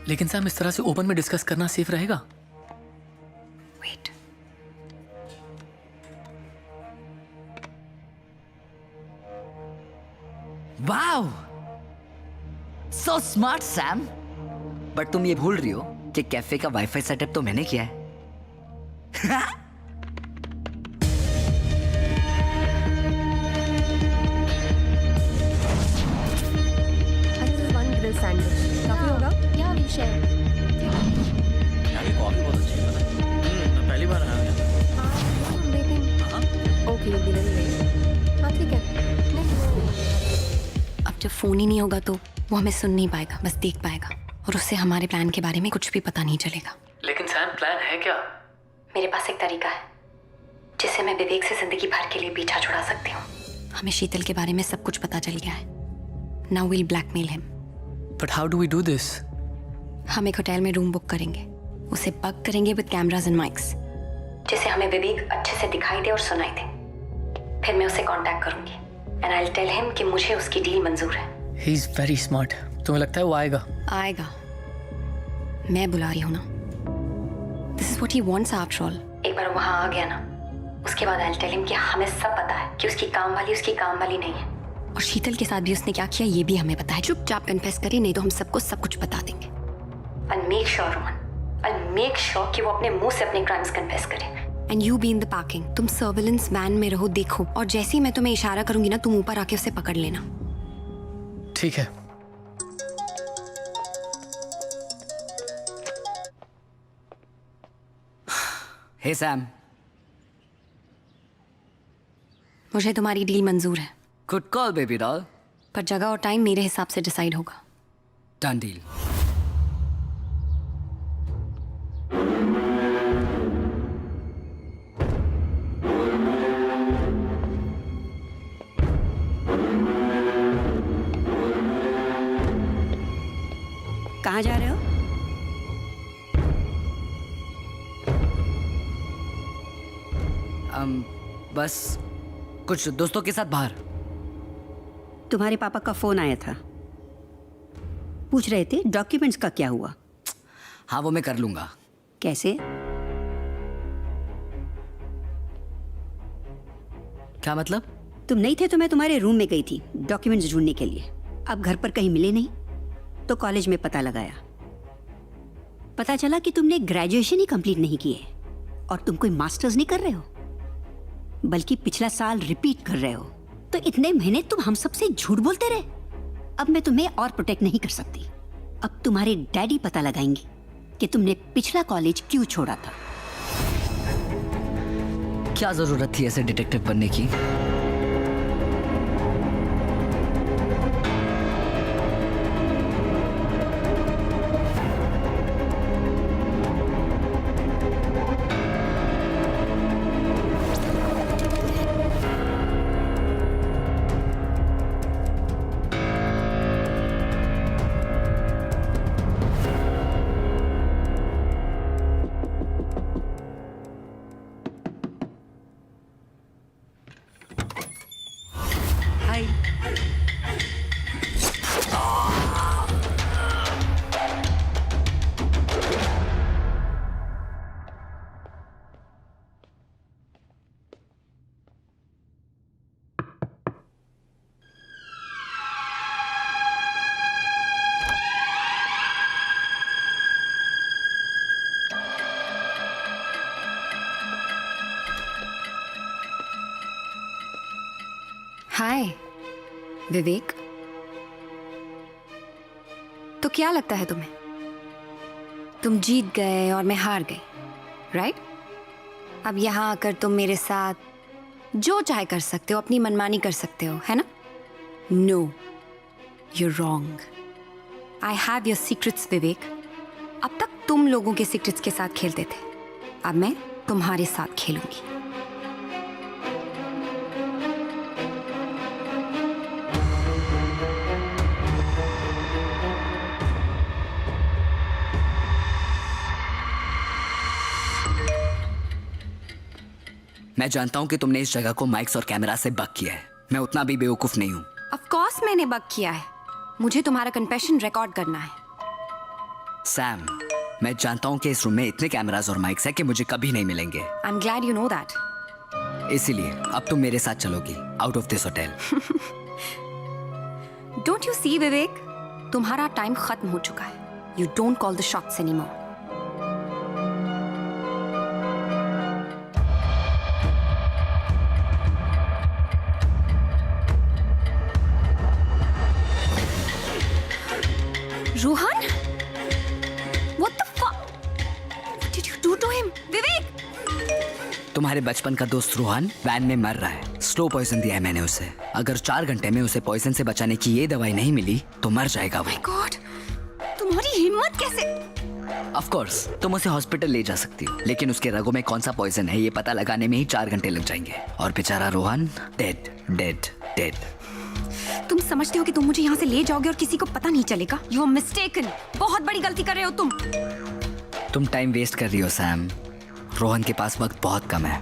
लेकिन सैम, इस तरह से ओपन में डिस्कस करना सेफ रहेगा? Wait. Wow, so smart Sam. But तुम ये भूल रही हो कि कैफे का वाईफाई सेटअप तो मैंने किया है। काफी होगा? या वी शेयर। कॉफी बहुत अच्छी है, पता है? मैं पहली बार आया हूँ। ओके, हाँ ठीक है। अब जब फोन ही नहीं होगा तो वो हमें सुन नहीं पाएगा, बस देख पाएगा, और उससे हमारे प्लान के बारे में कुछ भी पता नहीं चलेगा। लेकिन सैम, प्लान है क्या? मेरे पास एक तरीका है जिससे मैं विवेक से जिंदगी भर के लिए पीछा छुड़ा सकती हूँ। हमें शीतल के बारे में सब कुछ पता चल गया है। Now will blackmail him. But how do we do this? हम एक होटल में रूम बुक करेंगे, उसे बग करेंगे विद कैमरास एंड माइक्स, जिससे हमें विवेक अच्छे से दिखाई दे और सुनाई दे। फिर मैं उसे कांटेक्ट करूंगी and I will tell him कि मुझे उसकी डील मंजूर है। He is very smart. तुम्हें लगता है वो आएगा? आएगा, मैं बुला रही हूँ ना। This is what he wants after all. एक बार वहां आ गया ना, उसके बाद आई विल टेल हिम कि हमें सब पता है कि उसकी काम वाली नहीं है, और शीतल के साथ भी उसने क्या किया ये भी हमें पता है। चुपचाप कन्फेस करे, नहीं तो हम सबको सब कुछ बता देंगे। I'll make sure, Rohan. I'll make sure कि वो अपने मुंह से अपने क्राइम्स कन्फेस करे। And you be in the parking. तुम सर्विलेंस वैन में रहो, देखो, और जैसे ही मैं तुम्हें इशारा करूंगी ना, तुम ऊपर आके उसे पकड़ लेना। ठीक है। हे सैम, मुझे तुम्हारी डील मंजूर है। Good call baby doll. पर जगह और टाइम मेरे हिसाब से डिसाइड होगा। Done deal. कहाँ जा रहे हो? बस कुछ दोस्तों के साथ बाहर। तुम्हारे पापा का फोन आया था, पूछ रहे थे डॉक्यूमेंट्स का क्या हुआ। हाँ वो मैं कर लूंगा। कैसे? क्या मतलब? तुम नहीं थे तो मैं तुम्हारे रूम में गई थी डॉक्यूमेंट्स ढूंढने के लिए। अब घर पर कहीं मिले नहीं तो कॉलेज में पता लगाया, पता चला कि तुमने ग्रेजुएशन ही कंप्लीट नहीं की है और तुम कोई मास्टर्स नहीं कर रहे हो बल्कि पिछला साल रिपीट कर रहे हो। तो इतने महीने तुम हम सबसे झूठ बोलते रहे। अब मैं तुम्हें और प्रोटेक्ट नहीं कर सकती। अब तुम्हारे डैडी पता लगाएंगे कि तुमने पिछला कॉलेज क्यों छोड़ा था। क्या जरूरत थी ऐसे डिटेक्टिव बनने की? हाय विवेक, तो क्या लगता है तुम्हें? तुम जीत गए और मैं हार गई, राइट? अब यहाँ आकर तुम मेरे साथ जो चाहे कर सकते हो, अपनी मनमानी कर सकते हो, है ना? No, you're wrong. I have your secrets, Vivek. अब तक तुम लोगों के सीक्रेट्स के साथ खेलते थे, अब मैं तुम्हारे साथ खेलूंगी। मैं जानता हूं कि तुमने इस जगह को माइक्स और कैमरा से बक किया है। मैं उतना भी बेवकूफ नहीं हूं। ऑफ कोर्स मैंने बक किया है। मुझे तुम्हारा कन्फेशन रिकॉर्ड करना है। सैम, मैं जानता हूं कि इस रूम में इतने कैमरास और माइक्स हैं कि मुझे कभी नहीं मिलेंगे। I am glad you know that. इसीलिए अब तुम मेरे साथ चलोगी out of this hotel. Don't you see Vivek, तुम्हारा टाइम खत्म हो चुका है। You don't call the shots anymore. Rohan, what the fuck? What did you do to him? Vivek! तुम्हारे बचपन का दोस्त रोहन वैन में मर रहा है। स्लो पॉइजन दिया है मैंने उसे। अगर 4 घंटे में उसे पॉइजन से बचाने की ये दवाई नहीं मिली तो मर जाएगा वो। My God! तुम्हारी हिम्मत कैसे? ऑफ कोर्स तुम उसे हॉस्पिटल ले जा सकती हो, लेकिन उसके रगों में कौन सा पॉइजन है ये पता लगाने में ही 4 घंटे लग जाएंगे। और बेचारा रोहन डेड डेड डेड। तुम समझते हो कि तुम मुझे यहाँ से ले जाओगे और किसी को पता नहीं चलेगा? You are mistaken. बहुत बड़ी गलती कर रहे हो तुम। तुम टाइम वेस्ट कर रही हो सैम। रोहन के पास वक्त बहुत कम है।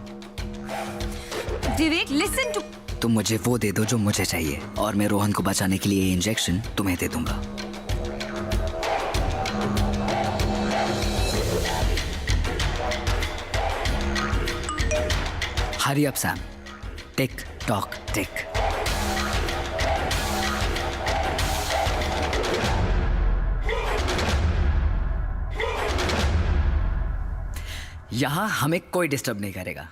विवेक, listen to... तुम मुझे वो दे दो जो मुझे चाहिए और मैं रोहन को बचाने के लिए ये इंजेक्शन तुम्हें दे दूंगा। Hurry up Sam. Tick tock tick. यहां हमें कोई डिस्टर्ब नहीं करेगा।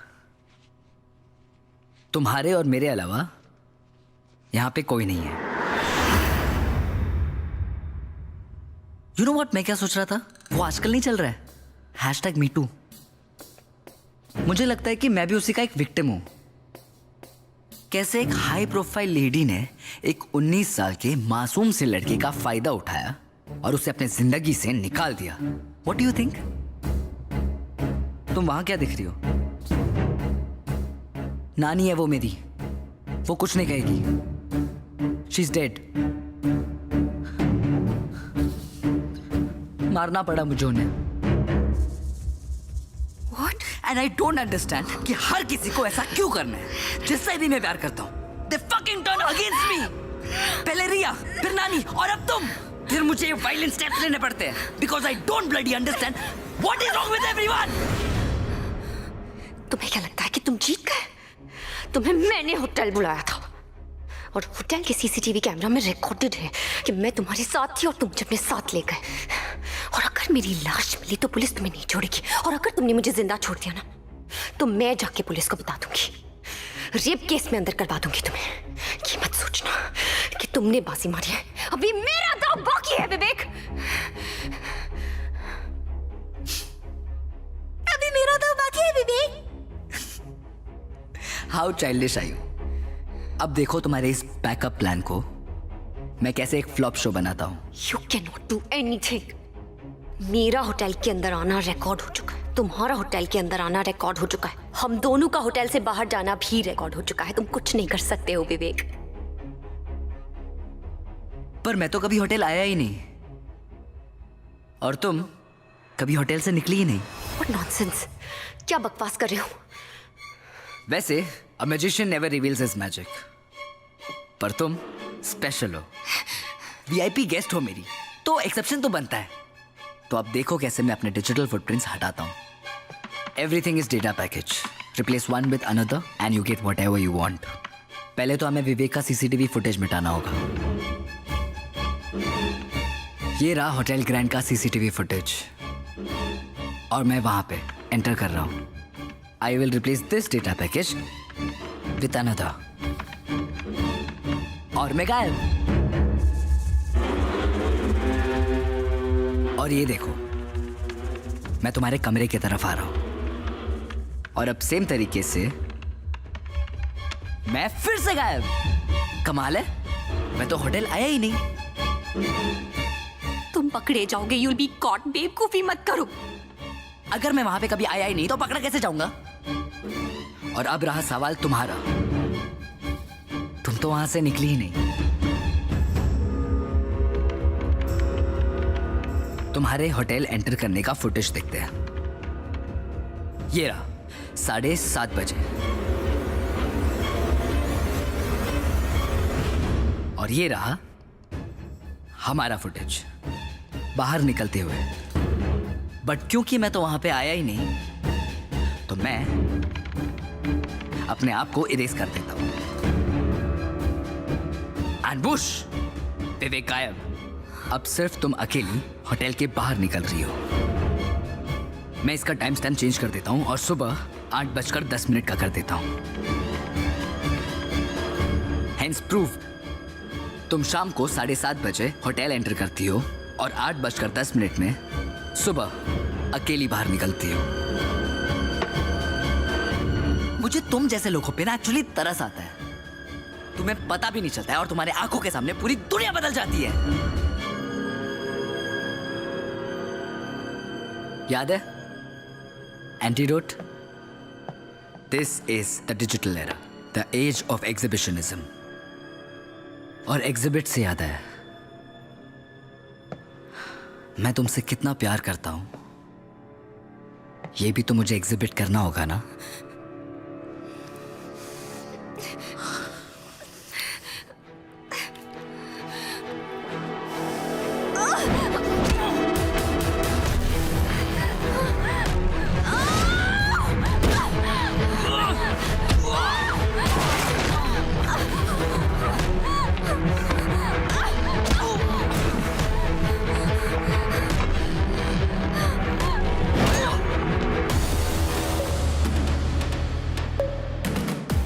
तुम्हारे और मेरे अलावा यहां पे कोई नहीं है। यू नो व्हाट, मैं क्या सोच रहा था? वो आजकल नहीं चल रहा है #MeToo। मुझे लगता है कि मैं भी उसी का एक विक्टिम हूं। कैसे एक हाई प्रोफाइल लेडी ने एक 19 साल के मासूम से लड़के का फायदा उठाया और उसे अपने जिंदगी से निकाल दिया। What do you think? तुम वहां क्या देख रही हो? नानी है वो मेरी, वो कुछ नहीं कहेगी। She is dead. मारना पड़ा मुझे उन्हें। What? And I don't understand कि हर किसी को ऐसा क्यों करना है। जिससे भी मैं प्यार करता हूँ They fucking turn against me। पहले रिया, फिर नानी और अब तुम। फिर मुझे ये वायलेंट स्टेप्स लेने पड़ते हैं because I don't bloody understand what is wrong with everyone। तुम्हें क्या लगता है कि तुम जीत गए? तुम्हें मैंने होटल बुलाया था और होटल के सीसीटीवी कैमरा में रिकॉर्डेड है कि मैं तुम्हारे साथ थी और तुम मुझे अपने साथ ले गए। और अगर मेरी लाश मिली तो पुलिस तुम्हें नहीं छोड़ेगी, और अगर तुमने मुझे जिंदा छोड़ दिया ना तो मैं जाके पुलिस को बता दूंगी, रेप केस में अंदर करवा दूंगी तुम्हें। ये मत सोचना कि तुमने बाजी मारी है, अभी मेरा दांव बाकी है विवेक, अभी मेरा दांव बाकी है Vivek. How childish are you. अब देखो तुम्हारे इस बैकअप प्लान को मैं कैसे एक फ्लॉप शो बनाता हूँ। You can not do anything. मेरा होटल के अंदर आना रिकॉर्ड हो चुका है, तुम्हारा होटल के अंदर आना रिकॉर्ड हो चुका है, हम दोनों का होटल से बाहर जाना भी रिकॉर्ड हो चुका है। तुम कुछ नहीं कर सकते हो विवेक। पर मैं तो कभी होटल आया ही नहीं और तुम कभी होटल से निकली ही नहीं। What nonsense! क्या बकवास कर रहे हो? वैसे a magician never reveals his magic, पर तुम स्पेशल हो, वीआईपी गेस्ट हो मेरी, तो एक्सेप्शन तो बनता है। तो अब देखो कैसे मैं अपने डिजिटल फुटप्रिंट्स हटाता हूँ। Everything is data package, replace one with another and you get whatever you want. पहले तो हमें विवेक का सीसीटीवी फुटेज मिटाना होगा। ये रहा होटल ग्रैंड का सीसीटीवी फुटेज और मैं वहां पे एंटर कर रहा हूँ। I will replace this data package with another। और मैं गायब। और ये देखो मैं तुम्हारे कमरे की तरफ आ रहा हूं और अब सेम तरीके से मैं फिर से गायब। कमाल है, मैं तो होटल आया ही नहीं। तुम पकड़े जाओगे, you'll be caught। बेवकूफी मत करो। अगर मैं वहां पे कभी आया ही नहीं तो पकड़ा कैसे जाऊंगा? और अब रहा सवाल तुम्हारा, तुम तो वहां से निकली ही नहीं। तुम्हारे होटल एंटर करने का फुटेज देखते हैं। ये रहा 7:30 बजे और ये रहा हमारा फुटेज बाहर निकलते हुए। बट क्योंकि मैं तो वहां पे आया ही नहीं तो मैं अपने आप को इरेज कर देता हूं। एंड बुश, विवेक गायब। अब सिर्फ तुम अकेली होटल के बाहर निकल रही हो। मैं इसका टाइम स्टैम्प चेंज कर देता हूं और सुबह 8:10 का कर देता हूं। हेंस प्रूफ, तुम शाम को 7:30 बजे होटल एंटर करती हो और 8:10 में सुबह अकेली बाहर निकलती हो। मुझे तुम जैसे लोगों पे ना एक्चुअली तरस आता है। तुम्हें पता भी नहीं चलता है और तुम्हारे आंखों के सामने पूरी दुनिया बदल जाती है। याद है antidote? This is the digital era, the age of exhibitionism. और एग्जिबिट से याद है, मैं तुमसे कितना प्यार करता हूं, ये भी तो मुझे एग्जिबिट करना होगा ना।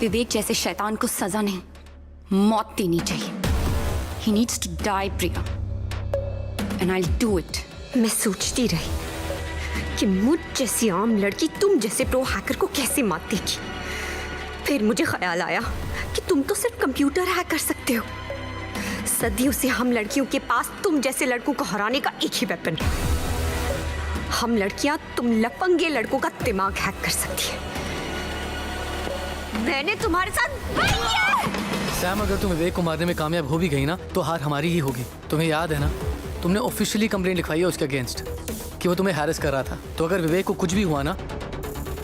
विवेक जैसे शैतान को सजा नहीं, मौत देनी चाहिए। He needs to die, Priya. And I'll do it। मैं सोचती रही कि मुझ जैसी आम लड़की तुम जैसे प्रो हैकर को कैसे मात देगी। फिर मुझे ख्याल आया कि तुम तो सिर्फ कंप्यूटर हैक कर सकते हो। सदियों से हम लड़कियों के पास तुम जैसे लड़कों को हराने का एक ही वेपन है। हम लड़कियां तुम लफंगे लड़कों का दिमाग हैक कर सकती है। मैंने तुम्हारे साथ वही किया है। सैम, अगर तुम विवेक को मारने में कामयाब हो भी गई ना तो हार हमारी ही होगी। तुम्हें याद है ना तुमने ऑफिशियली कंप्लेंट लिखवाई है उसके अगेंस्ट कि वो तुम्हें हैरेस कर रहा था। तो अगर विवेक को कुछ भी हुआ ना,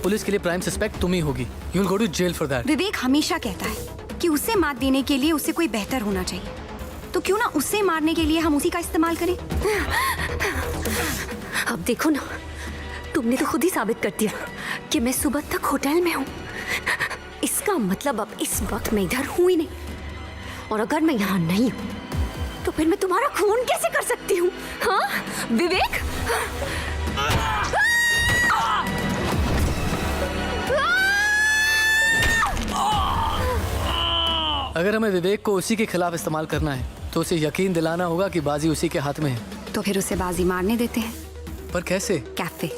पुलिस के लिए प्राइम सस्पेक्ट तुम ही होगी। You will go to jail for that. Vivek हमेशा कहता है कि उसे मात देने के लिए उसे कोई बेहतर होना चाहिए, तो क्यों ना उसे मारने के लिए हम उसी का इस्तेमाल करें। अब देखो ना, तुमने तो खुद ही साबित कर दिया कि मैं सुबह तक होटल में हूँ। इसका मतलब अब इस वक्त मैं इधर हूँ ही नहीं, और अगर मैं यहाँ नहीं हूँ तो फिर मैं तुम्हारा खून कैसे कर सकती हूँ? हाँ विवेक? अगर हमें विवेक को उसी के खिलाफ इस्तेमाल करना है तो उसे यकीन दिलाना होगा कि बाजी उसी के हाथ में है। तो फिर उसे बाजी मारने देते हैं। पर कैसे? कैफे।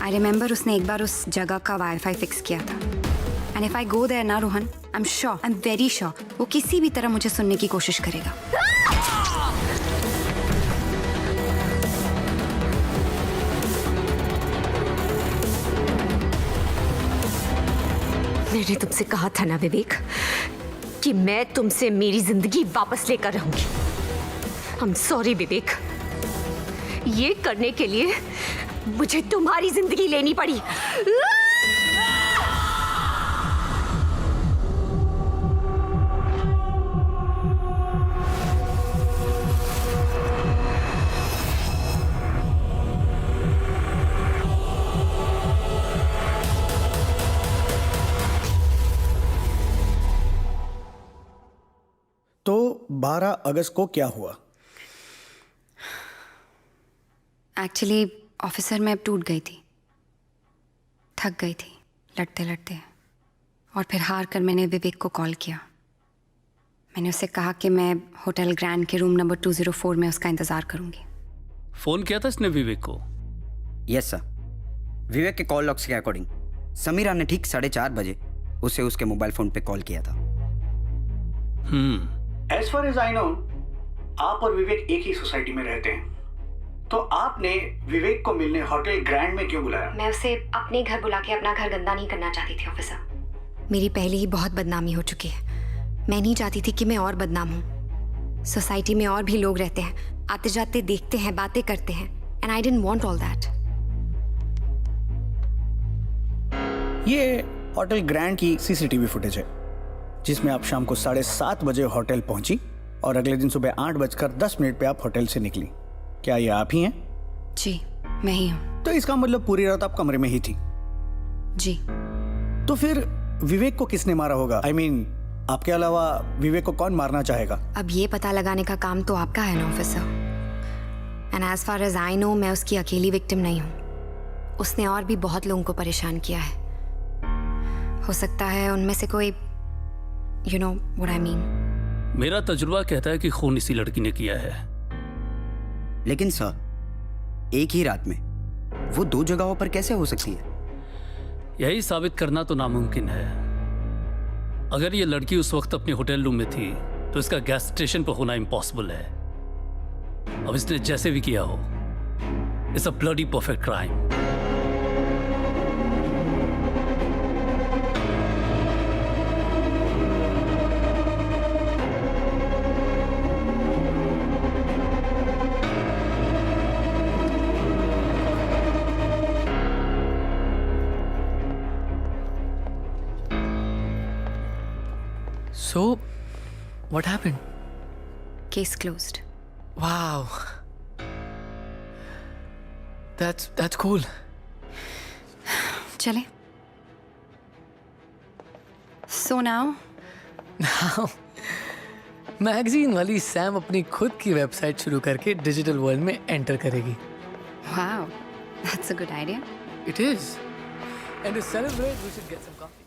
आई रिमेम्बर उसने एक बार उस जगह का वाईफाई फिक्स किया था। And if I go there ना Rohan, I am very sure वो किसी भी तरह मुझे सुनने की कोशिश करेगा। मैंने तुमसे कहा था ना विवेक कि मैं तुमसे मेरी जिंदगी वापस लेकर रहूंगी। आई एम सॉरी विवेक, ये करने के लिए मुझे तुम्हारी जिंदगी लेनी पड़ी। तो 12 अगस्त को क्या हुआ? एक्चुअली ऑफिसर मैं अब टूट गई थी, थक गई थी लड़ते लड़ते, और फिर हार कर मैंने विवेक को कॉल किया। मैंने उससे कहा कि मैं होटल ग्रैंड के रूम नंबर 204 में उसका इंतज़ार करूंगी। फोन किया था इसने विवेक को? Yes sir. विवेक के कॉल लॉग्स के अकॉर्डिंग समीरा ने ठीक 4:30 बजे उसे उसके मोबाइल फोन पे कॉल किया था। As far as I know, आप और विवेक एक ही सोसाइटी में रहते हैं, तो आपने विवेक को मिलने होटल ग्रैंड में क्यों बुलाया? मैं उसे अपने घर बुला के अपना घर गंदा नहीं करना चाहती थी ऑफिसर। मेरी पहले ही बहुत बदनामी हो चुकी है। मैं नहीं चाहती थी कि मैं और बदनाम हूँ। सोसाइटी में और भी लोग रहते हैं, आते जाते देखते हैं, बातें करते हैं, and I didn't want all that. ये होटल ग्रैंड की सीसीटीवी फुटेज है जिसमें आप शाम को 7:30 बजे होटल पहुंची और अगले दिन सुबह 8:10 पे आप होटल से निकली। क्या ये आप ही हैं? जी मैं ही हूँ। तो इसका मतलब पूरी रात आप कमरे में ही थी? जी। तो फिर विवेक को किसने मारा होगा? I mean, आपके अलावा विवेक को कौन मारना चाहेगा? अब ये पता लगाने का काम तो आपका है ना officer. And as far as I know, मैं उसकी अकेली विक्टिम नहीं हूँ। उसने और भी बहुत लोगों को परेशान किया है। हो सकता है उनमें से कोई, you know what I mean. मेरा तजुर्बा कहता है कि खून इसी लड़की ने किया है। लेकिन सर, एक ही रात में वो 2 जगहों पर कैसे हो सकती है? यही साबित करना तो नामुमकिन है। अगर ये लड़की उस वक्त अपने होटल रूम में थी तो इसका गैस स्टेशन पर होना इम्पॉसिबल है। अब इसने जैसे भी किया हो, it's a bloody perfect crime. So, what happened? Case closed. Wow. That's cool. चले। So now मैगजीन वाली सैम अपनी खुद की वेबसाइट शुरू करके डिजिटल वर्ल्ड में एंटर करेगी। Wow, that's a good idea. It is. And to celebrate, we should get some coffee.